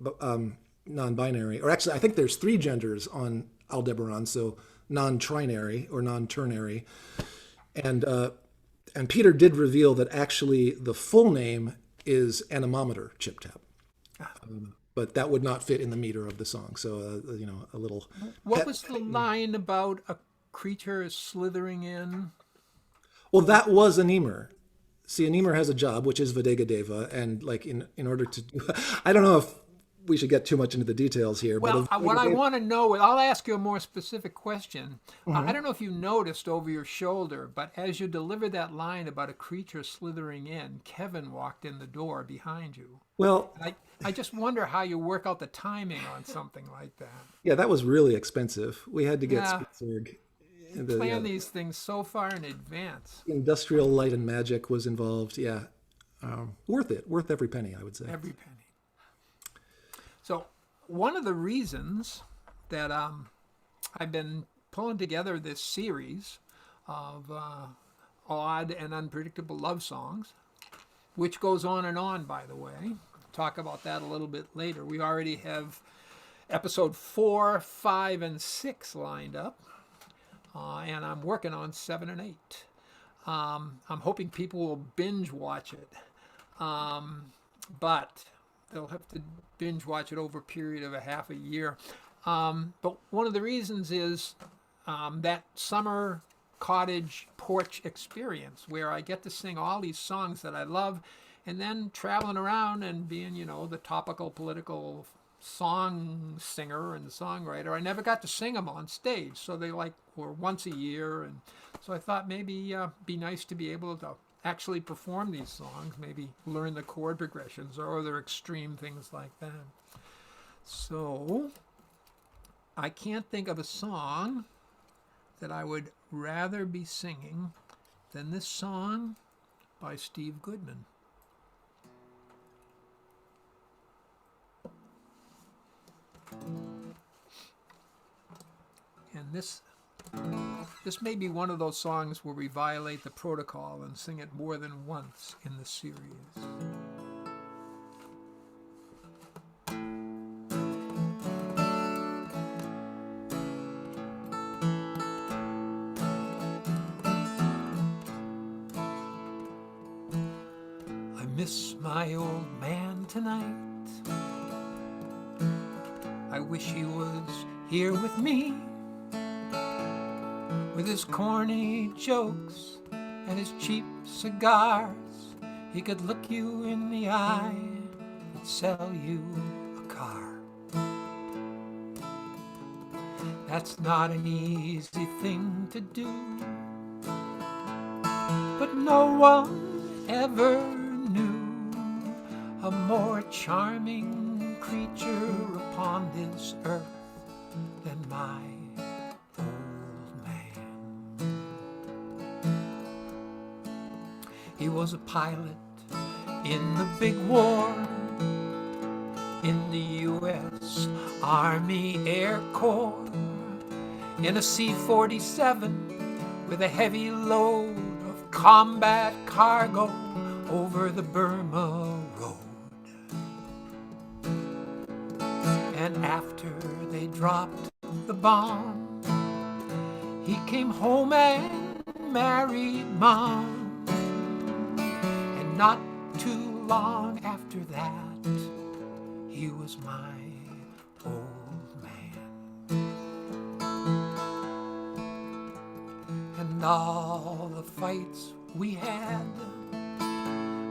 Speaker 3: non-binary. Or actually, I think there's 3 genders on Aldebaran, so non-trinary or non-ternary. And Peter did reveal that actually the full name is Anemometer Chip Tap. But that would not fit in the meter of the song. So, a little...
Speaker 2: What was the line about a creature slithering in?
Speaker 3: Well, that was a Nemer. See, a Nemer has a job, which is Vadega Deva, and like in order to, I don't know if we should get too much into the details here.
Speaker 2: Well,
Speaker 3: but
Speaker 2: what I want to know, I'll ask you a more specific question.
Speaker 3: Mm-hmm.
Speaker 2: I don't know if you noticed over your shoulder, but as you delivered that line about a creature slithering in, Kevin walked in the door behind you.
Speaker 3: Well,
Speaker 2: I just wonder how you work out the timing on something like that.
Speaker 3: yeah, that was really expensive. We had to get
Speaker 2: Yeah.
Speaker 3: Spitzberg.
Speaker 2: Plan these things so far in advance.
Speaker 3: Industrial light and magic was involved. Yeah, worth it. Worth every penny, I would say.
Speaker 2: Every penny. So one of the reasons that I've been pulling together this series of odd and unpredictable love songs, which goes on, by the way. Talk about that a little bit later. We already have episode 4, 5, and 6 lined up, and I'm working on 7 and 8. I'm hoping people will binge watch it, but they'll have to binge watch it over a period of a half a year. But one of the reasons is that summer cottage porch experience where I get to sing all these songs that I love, and then traveling around and being, the topical political song singer and songwriter. I never got to sing them on stage, so they were once a year, and so I thought maybe be nice to be able to actually perform these songs, maybe learn the chord progressions or other extreme things like that. So I can't think of a song that I would rather be singing than this song by Steve Goodman. And this may be one of those songs where we violate the protocol and sing it more than once in the series. I miss my old man tonight. I wish he was here with me, with his corny jokes and his cheap cigars. He could look you in the eye and sell you a car. That's not an easy thing to do, but no one ever knew a more charming creature upon this earth than my old man. He was a pilot in the big war, in the U.S. Army Air Corps, in a C-47 with a heavy load of combat cargo over the Burma Road. And after they dropped the bomb, he came home and married Mom. And not too long after that, he was my old man. And all the fights we had,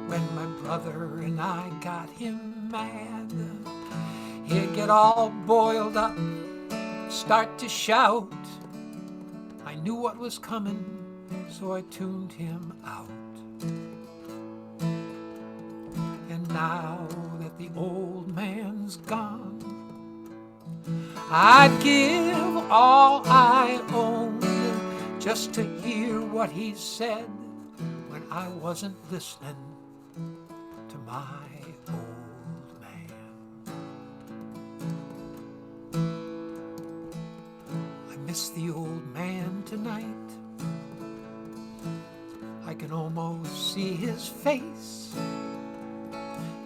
Speaker 2: when my brother and I got him mad, he'd get all boiled up, start to shout. I knew what was coming, so I tuned him out. And now that the old man's gone, I'd give all I owned just to hear what he said when I wasn't listening to my old man. I miss the old man tonight. I can almost see his face.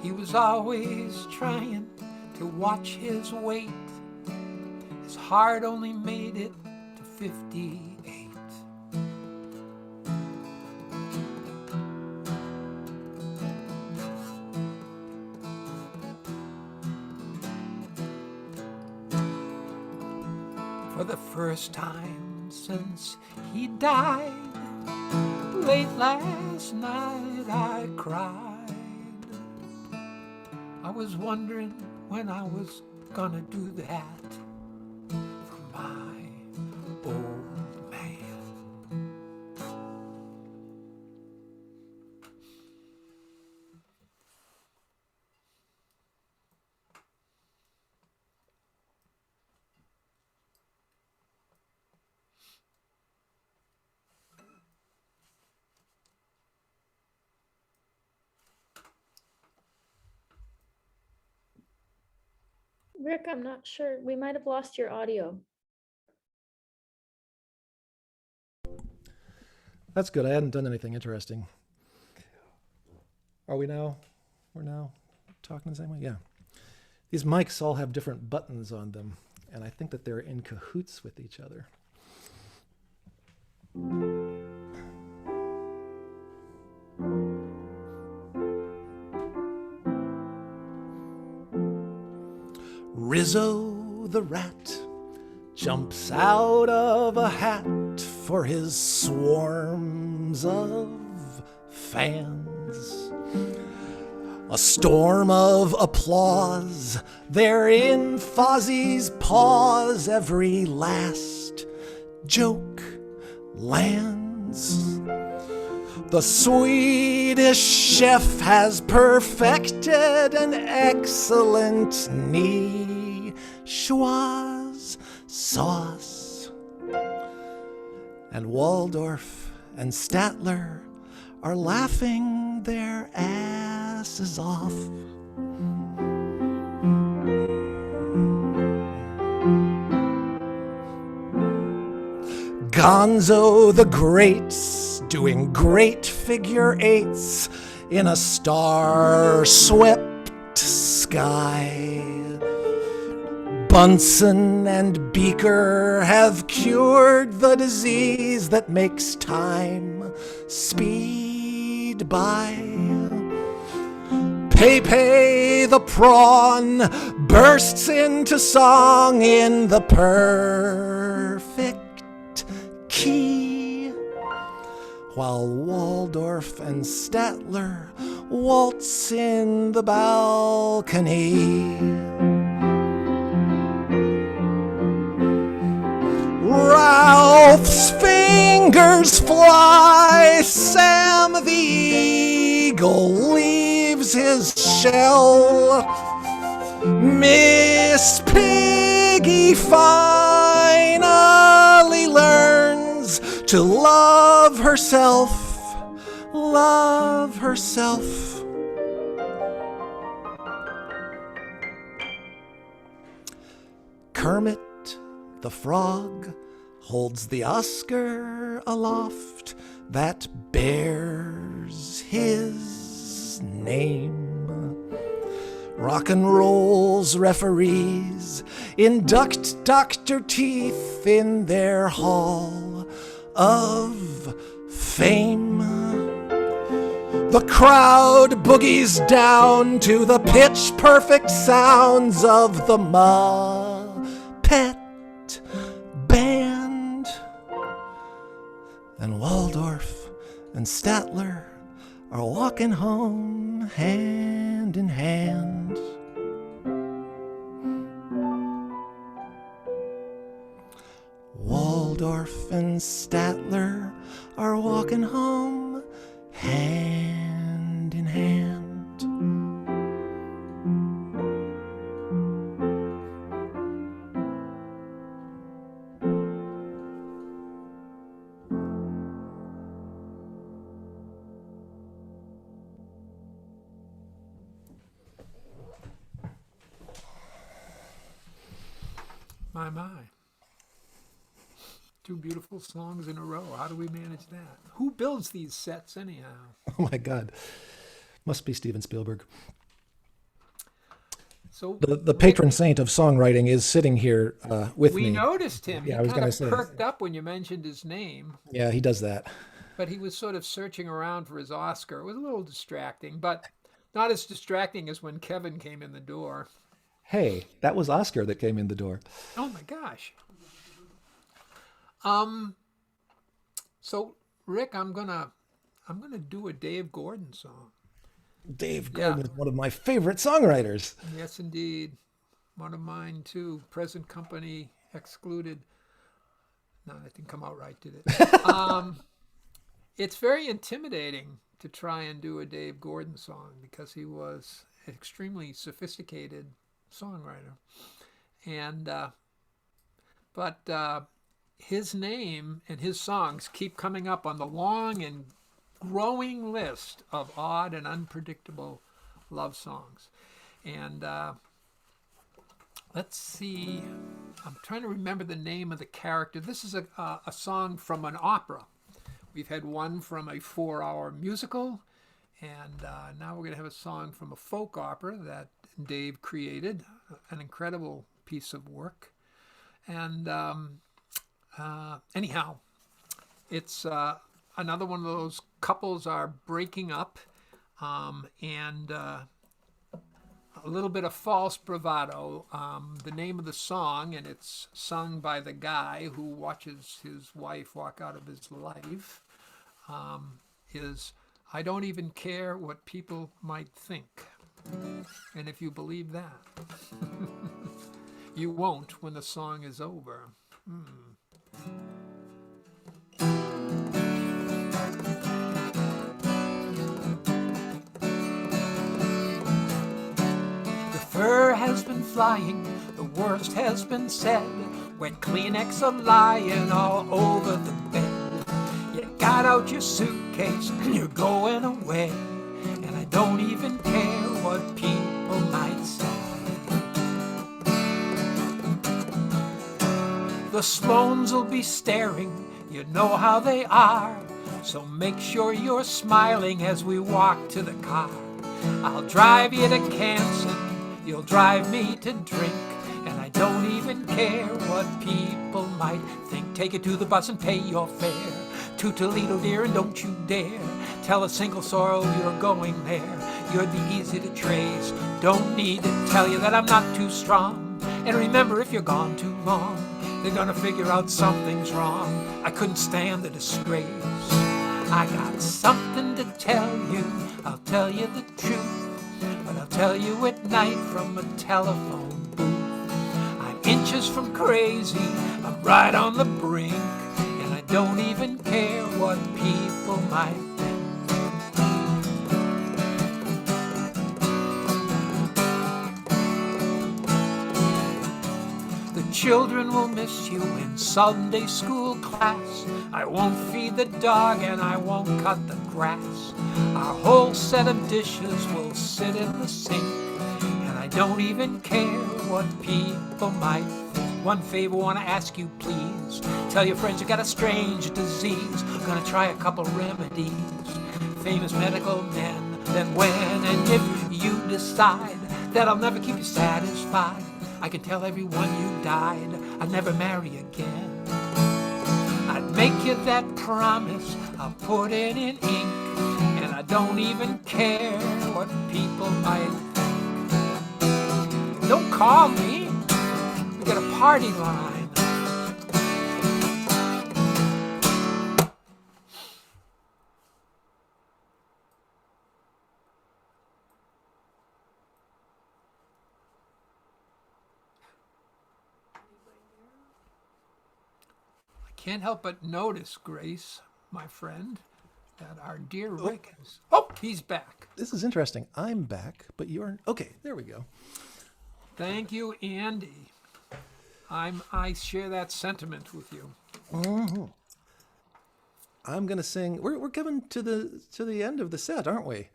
Speaker 2: He was always trying to watch his weight. His heart only made it to 58. For the first time since he died, late last night I cried. I was wondering when I was gonna do that for my old man.
Speaker 1: Rick, I'm not sure. We might have lost your audio.
Speaker 3: That's good. I hadn't done anything interesting. Are we now? We're now talking the same way? Yeah. These mics all have different buttons on them, and I think that they're in cahoots with each other. Rizzo the rat jumps out of a hat for his swarms of fans. A storm of applause, they're in Fozzie's paws. Every last joke lands. The Swedish chef has perfected an excellent niçoise sauce. And Waldorf and Statler are laughing their asses off. Gonzo the Great's doing great figure eights in a star-swept sky. Bunsen and Beaker have cured the disease that makes time speed by. Pepe the prawn bursts into song in the perfect key, while Waldorf and Statler waltz in the balcony. Ralph's fingers fly, Sam the eagle leaves his shell. Miss Piggy finally learns to love herself, love herself. Kermit the Frog holds the Oscar aloft that bears his name. Rock and roll's referees induct Dr. Teeth in their hall of fame. The crowd boogies down to the pitch-perfect sounds of the Muppet Band. And Waldorf and Statler are walking home hand in hand. Waldorf and Statler are walking home hand in hand.
Speaker 2: My. Two beautiful songs in a row. How do we manage that? Who builds these sets anyhow?
Speaker 3: Oh my God. Must be Steven Spielberg.
Speaker 2: So
Speaker 3: The patron saint of songwriting is sitting here with me.
Speaker 2: we noticed him.
Speaker 3: Yeah,
Speaker 2: He
Speaker 3: I was
Speaker 2: kind
Speaker 3: gonna
Speaker 2: of
Speaker 3: say.
Speaker 2: perked up when you mentioned his name,
Speaker 3: Yeah, he does that.
Speaker 2: but he was sort of searching around for his Oscar. It was a little distracting, but not as distracting as when Kevin came in the door.
Speaker 3: Hey, that was Oscar that came in the door.
Speaker 2: Oh my gosh. So Rick, I'm gonna do a Dave Gordon song.
Speaker 3: Dave
Speaker 2: Yeah.
Speaker 3: Gordon is one of my favorite songwriters.
Speaker 2: Yes, indeed. One of mine too. Present company excluded. No, that didn't come out right, did it? It's very intimidating to try and do a Dave Gordon song because he was an extremely sophisticated songwriter, and but his name and his songs keep coming up on the long and growing list of odd and unpredictable love songs. And let's see, I'm trying to remember the name of the character. This is a song from an opera. We've had one from a 4-hour musical, and now we're going to have a song from a folk opera that Dave created, an incredible piece of work. And anyhow, it's another one of those couples are breaking up, and a little bit of false bravado. The name of the song, and it's sung by the guy who watches his wife walk out of his life, is "I Don't Even Care What People Might Think." And if you believe that, you won't when the song is over. The fur has been flying, the worst has been said. Wet Kleenex are lying all over the bed. You got out your suitcase and you're going away, and I don't even care what people might say. The Sloanes will be staring, you know how they are, so make sure you're smiling as we walk to the car. I'll drive you to Canson, you'll drive me to drink, and I don't even care what people might think. Take it to the bus and pay your fare to Toledo, dear, and don't you dare tell a single sorrow you're going there. You'd be easy to trace, don't need to tell you that I'm not too strong. And remember, if you're gone too long, they're gonna figure out something's wrong. I couldn't stand the disgrace. I got something to tell you, I'll tell you the truth, but I'll tell you at night from a telephone booth. I'm inches from crazy, I'm right on the brink, and I don't even care what people might think. The children will miss you in Sunday school class. I won't feed the dog and I won't cut the grass. Our whole set of dishes will sit in the sink, and I don't even care what people might think. One favor wanna ask you, please. Tell your friends you got a strange disease. Gonna try a couple remedies. Famous medical men. Then when and if you decide that I'll never keep you satisfied, I can tell everyone you died, I'd never marry again. I'd make you that promise, I'll put it in ink, and I don't even care what people might think. Don't call me, we got a party line. Can't help but notice, Grace, my friend, that our dear Rick is... Oh, he's back.
Speaker 3: This is interesting. I'm back, but you're... Okay, there we go.
Speaker 2: Thank you, Andy. I share that sentiment with you.
Speaker 3: Mm-hmm. I'm gonna sing... We're coming to the end of the set, aren't we?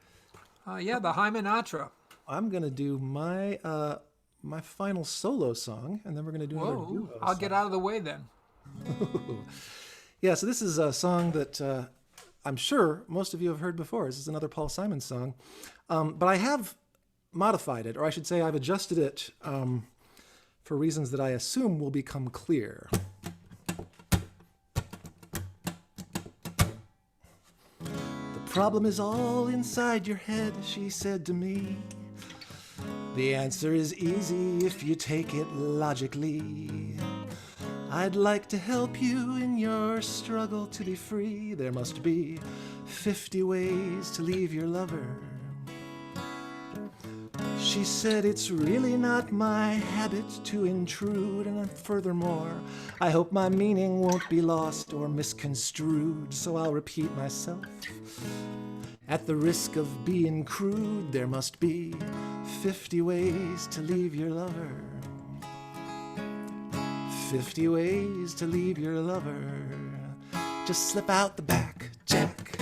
Speaker 2: Yeah, the Hymenatra.
Speaker 3: I'm gonna do my my final solo song, and then we're gonna do another duo
Speaker 2: I'll
Speaker 3: song.
Speaker 2: get out of the way then.
Speaker 3: Yeah, so this is a song that I'm sure most of you have heard before. This is another Paul Simon song. But I have modified it, or I should say I've adjusted it for reasons that I assume will become clear. The problem is all inside your head, she said to me. The answer is easy if you take it logically. I'd like to help you in your struggle to be free. There must be 50 ways to leave your lover. She said, it's really not my habit to intrude, and furthermore, I hope my meaning won't be lost or misconstrued, so I'll repeat myself. At the risk of being crude, there must be 50 ways to leave your lover. 50 ways to leave your lover. Just slip out the back, Jack.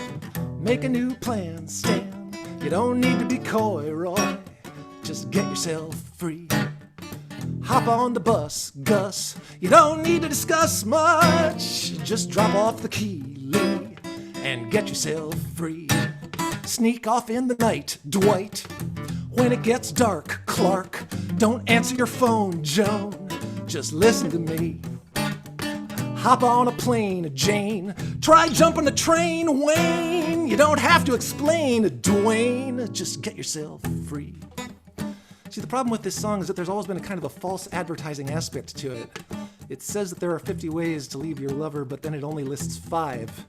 Speaker 3: Make a new plan, Stan. You don't need to be coy, Roy. Just get yourself free. Hop on the bus, Gus. You don't need to discuss much. Just drop off the key, Lee, and get yourself free. Sneak off in the night, Dwight. When it gets dark, Clark. Don't answer your phone, Joan. Just listen to me. Hop on a plane, Jane. Try jumping the train, Wayne. You don't have to explain, Dwayne. Just get yourself free. See, the problem with this song is that there's always been a kind of a false advertising aspect to it. It says that there are 50 ways to leave your lover, but then it only lists 5.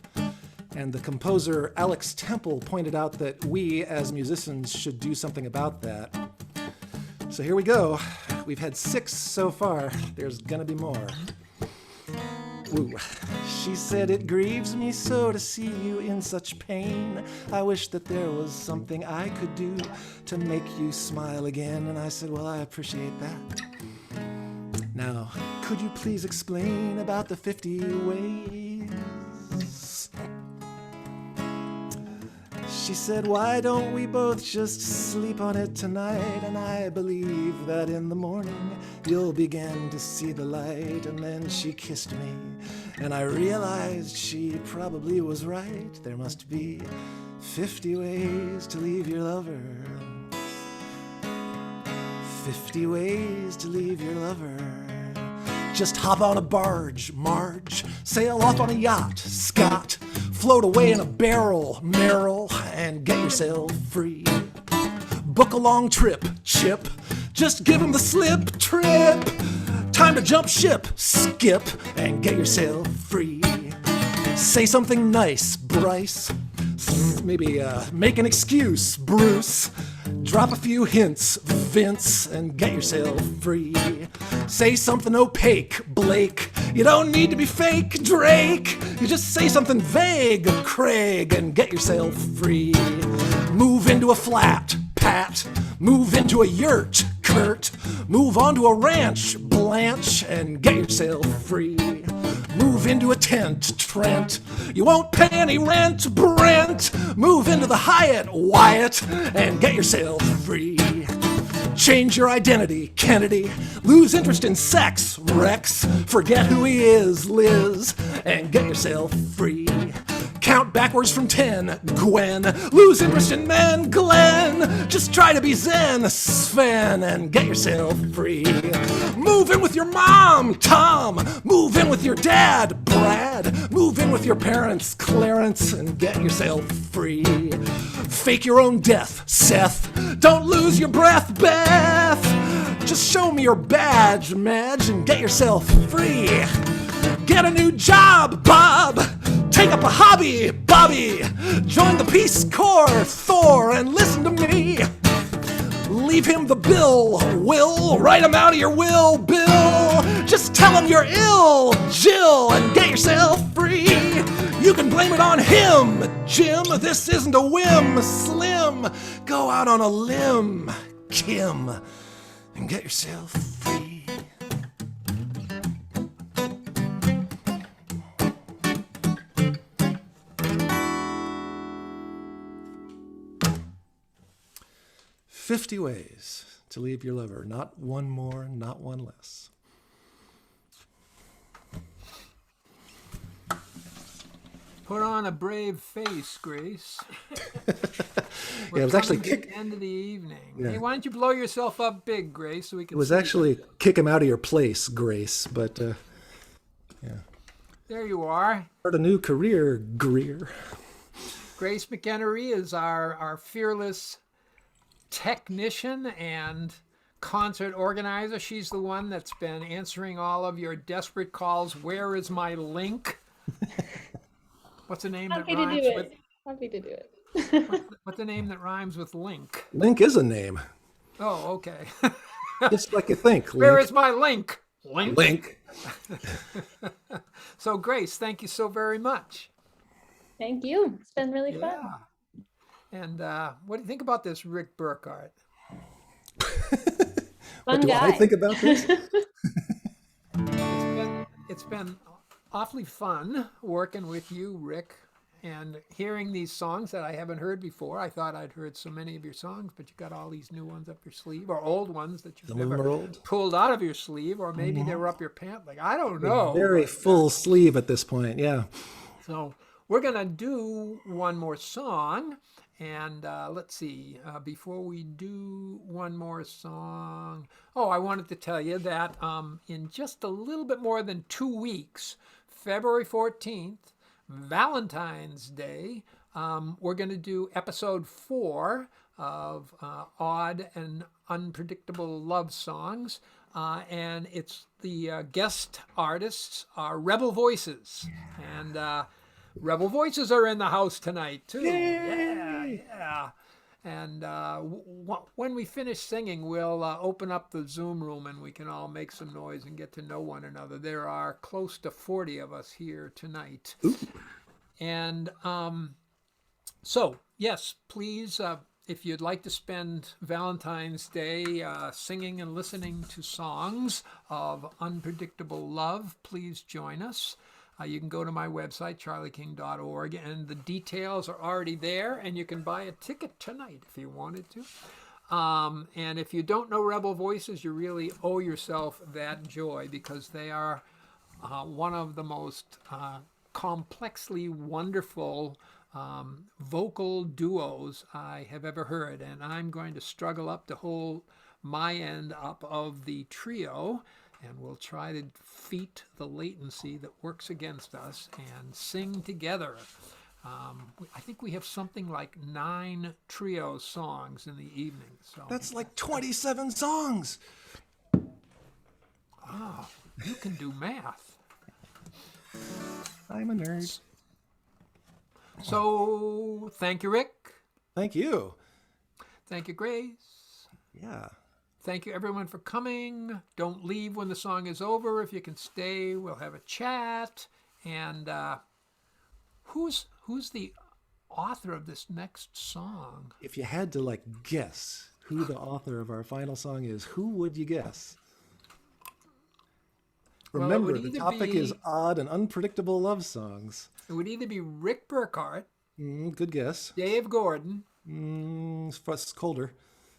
Speaker 3: And the composer Alex Temple pointed out that we, as musicians, should do something about that. So here we go. We've had 6 so far. There's gonna be more. Ooh. She said, it grieves me so to see you in such pain. I wish that there was something I could do to make you smile again. And I said, well, I appreciate that. Now, could you please explain about the 50 ways? She said, why don't we both just sleep on it tonight? And I believe that in the morning you'll begin to see the light. And then she kissed me, and I realized she probably was right. There must be 50 ways to leave your lover. 50 ways to leave your lover. Just hop on a barge, Marge. Sail off on a yacht, Scott. Float away in a barrel, Merrill, and get yourself free. Book a long trip, Chip. Just give him the slip, Trip. Time to jump ship, Skip, and get yourself free. Say something nice, Bryce. Maybe make an excuse, Bruce. Drop a few hints, Vince, and get yourself free. Say something opaque, Blake. You don't need to be fake, Drake. You just say something vague, Craig, and get yourself free. Move into a flat, Pat. Move into a yurt, Kurt. Move onto a ranch, Blanche, and get yourself free. Move into a tent, Trent. You won't pay any rent, Brent. Move into the Hyatt, Wyatt, and get yourself free. Change your identity, Kennedy. Lose interest in sex, Rex. Forget who he is, Liz, and get yourself free. Count backwards from 10, Gwen. Lose interest in men, Glenn. Just try to be Zen, Sven, and get yourself free. Move in with your mom, Tom. Move in with your dad, Brad. Move in with your parents, Clarence, and get yourself free. Fake your own death, Seth. Don't lose your breath, Beth. Just show me your badge, Madge, and get yourself free. Get a new job, Bob. Take up a hobby, Bobby. Join the Peace Corps, Thor, and listen to me. Leave him the bill, Will. Write him out of your will, Bill. Just tell him you're ill, Jill, and get yourself free. You can blame it on him, Jim. This isn't a whim, Slim. Go out on a limb, Kim, and get yourself free. "50 ways to leave your lover, not one more, not one less."
Speaker 2: Put on a brave face, Grace.
Speaker 3: Yeah, it was actually
Speaker 2: At the end of the evening.
Speaker 3: Yeah.
Speaker 2: Hey, why don't you blow yourself up big, Grace, so we can.
Speaker 3: It was
Speaker 2: see
Speaker 3: actually
Speaker 2: you.
Speaker 3: kick him out of your place, Grace, but yeah.
Speaker 2: There you are.
Speaker 3: Start a new career, Greer.
Speaker 2: Grace McHenry is our fearless technician and concert organizer. She's the one that's been answering all of your desperate calls. Where is my link? What's the name
Speaker 1: Happy
Speaker 2: that
Speaker 1: to
Speaker 2: rhymes
Speaker 1: do
Speaker 2: with?
Speaker 1: it. Happy to do it.
Speaker 2: What's the name that rhymes with link?
Speaker 3: Link is a name.
Speaker 2: Oh, okay.
Speaker 3: Just like you think.
Speaker 2: Where
Speaker 3: Link.
Speaker 2: is my link? Link.
Speaker 3: Link.
Speaker 2: So, Grace, thank you so very much.
Speaker 1: Thank you. It's been really fun.
Speaker 2: And what do you think about this, Rick Burkhardt?
Speaker 3: What
Speaker 1: Fun
Speaker 3: do I
Speaker 1: guy.
Speaker 3: think about this?
Speaker 2: It's been awfully fun working with you, Rick, and hearing these songs that I haven't heard before. I thought I'd heard so many of your songs, but you got all these new ones up your sleeve, or old ones that you've
Speaker 3: Some of them are
Speaker 2: never
Speaker 3: old.
Speaker 2: pulled out of your sleeve, or maybe they were up your pant leg. I don't know.
Speaker 3: Very full sleeve at this point, yeah.
Speaker 2: So we're going to do one more song. And let's see, before we do one more song, I wanted to tell you that in just a little bit more than 2 weeks, February 14th, Valentine's Day, we're going to do episode 4 of Odd and Unpredictable Love Songs. And it's the guest artists are Rebel Voices. And Rebel Voices are in the house tonight, too.
Speaker 3: Yay!
Speaker 2: Yeah. And when we finish singing, we'll open up the Zoom room and we can all make some noise and get to know one another. There are close to 40 of us here tonight.
Speaker 3: Ooh.
Speaker 2: And so, yes, please, if you'd like to spend Valentine's Day singing and listening to songs of unpredictable love, please join us. You can go to my website, charlieking.org, and the details are already there, and you can buy a ticket tonight if you wanted to. And if you don't know Rebel Voices, you really owe yourself that joy, because they are one of the most complexly wonderful vocal duos I have ever heard. And I'm going to struggle up to hold my end up of the trio, and we'll try to defeat the latency that works against us and sing together. I think we have something like 9 trio songs in the evening. So
Speaker 3: That's like 27 songs.
Speaker 2: you can do math.
Speaker 3: I'm a nerd.
Speaker 2: So thank you, Rick.
Speaker 3: Thank you.
Speaker 2: Thank you, Grace.
Speaker 3: Yeah.
Speaker 2: Thank you, everyone, for coming. Don't leave when the song is over. If you can stay, we'll have a chat. And who's the author of this next song?
Speaker 3: If you had to guess who the author of our final song is, who would you guess?
Speaker 2: Well, it
Speaker 3: Remember,
Speaker 2: would
Speaker 3: the
Speaker 2: either
Speaker 3: topic
Speaker 2: be-
Speaker 3: is odd and unpredictable love songs.
Speaker 2: It would either be Rick Burkhardt,
Speaker 3: Good guess.
Speaker 2: Dave Gordon,
Speaker 3: It's colder.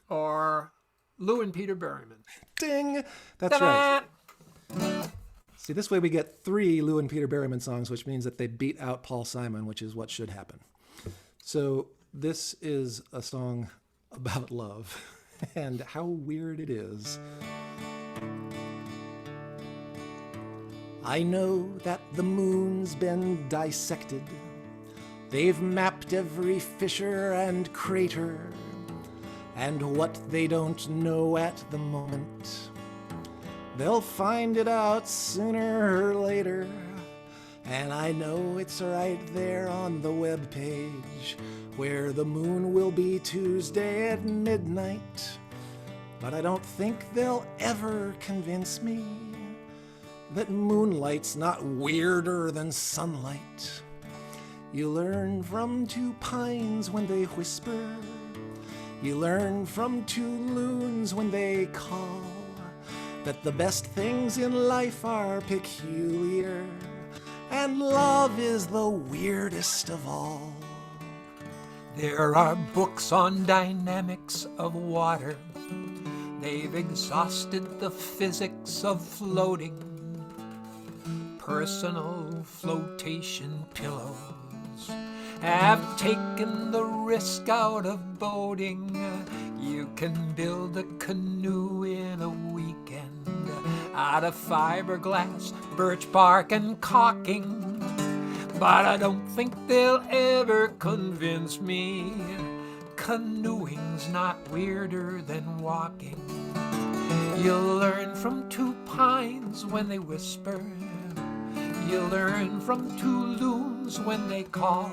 Speaker 2: or Lou and Peter Berryman.
Speaker 3: Ding! That's right. See, this way we get 3 Lou and Peter Berryman songs, which means that they beat out Paul Simon, which is what should happen. So this is a song about love and how weird it is. I know that the moon's been dissected. They've mapped every fissure and crater. And what they don't know at the moment, they'll find it out sooner or later. And I know it's right there on the webpage, where the moon will be Tuesday at midnight. But I don't think they'll ever convince me that moonlight's not weirder than sunlight. You learn from 2 pines when they whisper. You learn from 2 loons when they call, that the best things in life are peculiar, and love is the weirdest of all.
Speaker 2: There are books on dynamics of water. They've exhausted the physics of floating. Personal flotation pillows have taken the risk out of boating. You can build a canoe in a weekend out of fiberglass, birch bark, and caulking. But I don't think they'll ever convince me canoeing's not weirder than walking. You'll learn from 2 pines when they whisper. You'll learn from 2 loons when they call,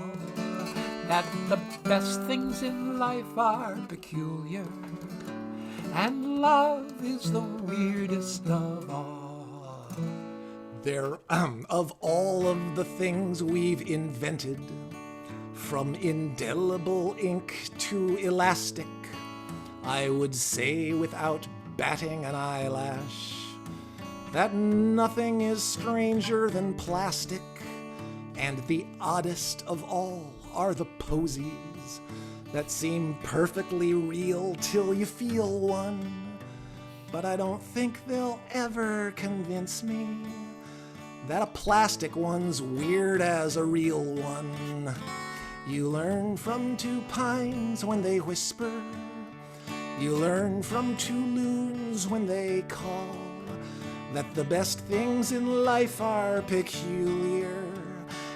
Speaker 2: that the best things in life are peculiar, and love is the weirdest of all.
Speaker 3: There, of all of the things we've invented, from indelible ink to elastic, I would say without batting an eyelash that nothing is stranger than plastic, and the oddest of all are the posies that seem perfectly real till you feel one. But I don't think they'll ever convince me that a plastic one's weird as a real one. You learn from two pines when they whisper. You learn from two loons when they call that the best things in life are peculiar,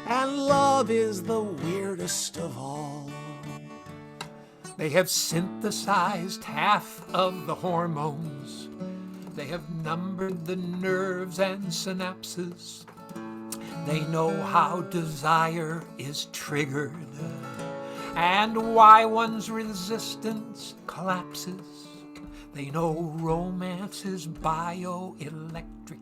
Speaker 3: and love is the weirdest of all.
Speaker 2: They have synthesized half of the hormones. They have numbered the nerves and synapses. They know how desire is triggered and why one's resistance collapses. They know romance is bioelectric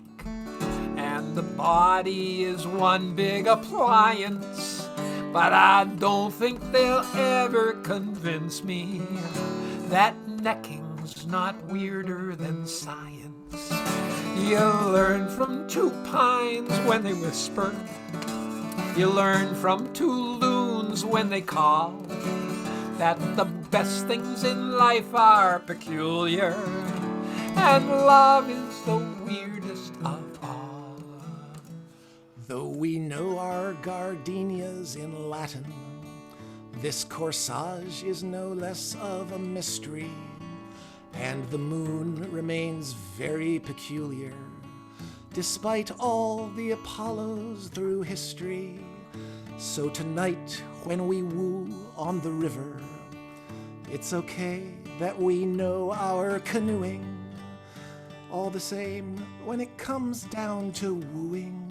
Speaker 2: and the body is one big appliance. But I don't think they'll ever convince me that necking's not weirder than science. You learn from two pines when they whisper. You learn from two loons when they call that the best things in life are peculiar, and love is the weirdest of all.
Speaker 3: Though we know our gardenias in Latin, this corsage is no less of a mystery, and the moon remains very peculiar, despite all the Apollos through history. So tonight, when we woo on the river, it's okay that we know our canoeing. All the same, when it comes down to wooing,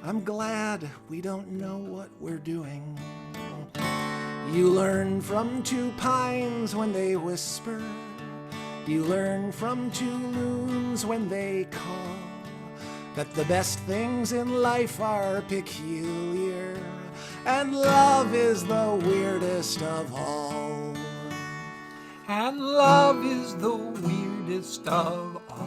Speaker 3: I'm glad we don't know what we're doing. You learn from two pines when they whisper. You learn from two loons when they call that the best things in life are peculiar, and love is the weirdest of all.
Speaker 2: And love is the weirdest of all.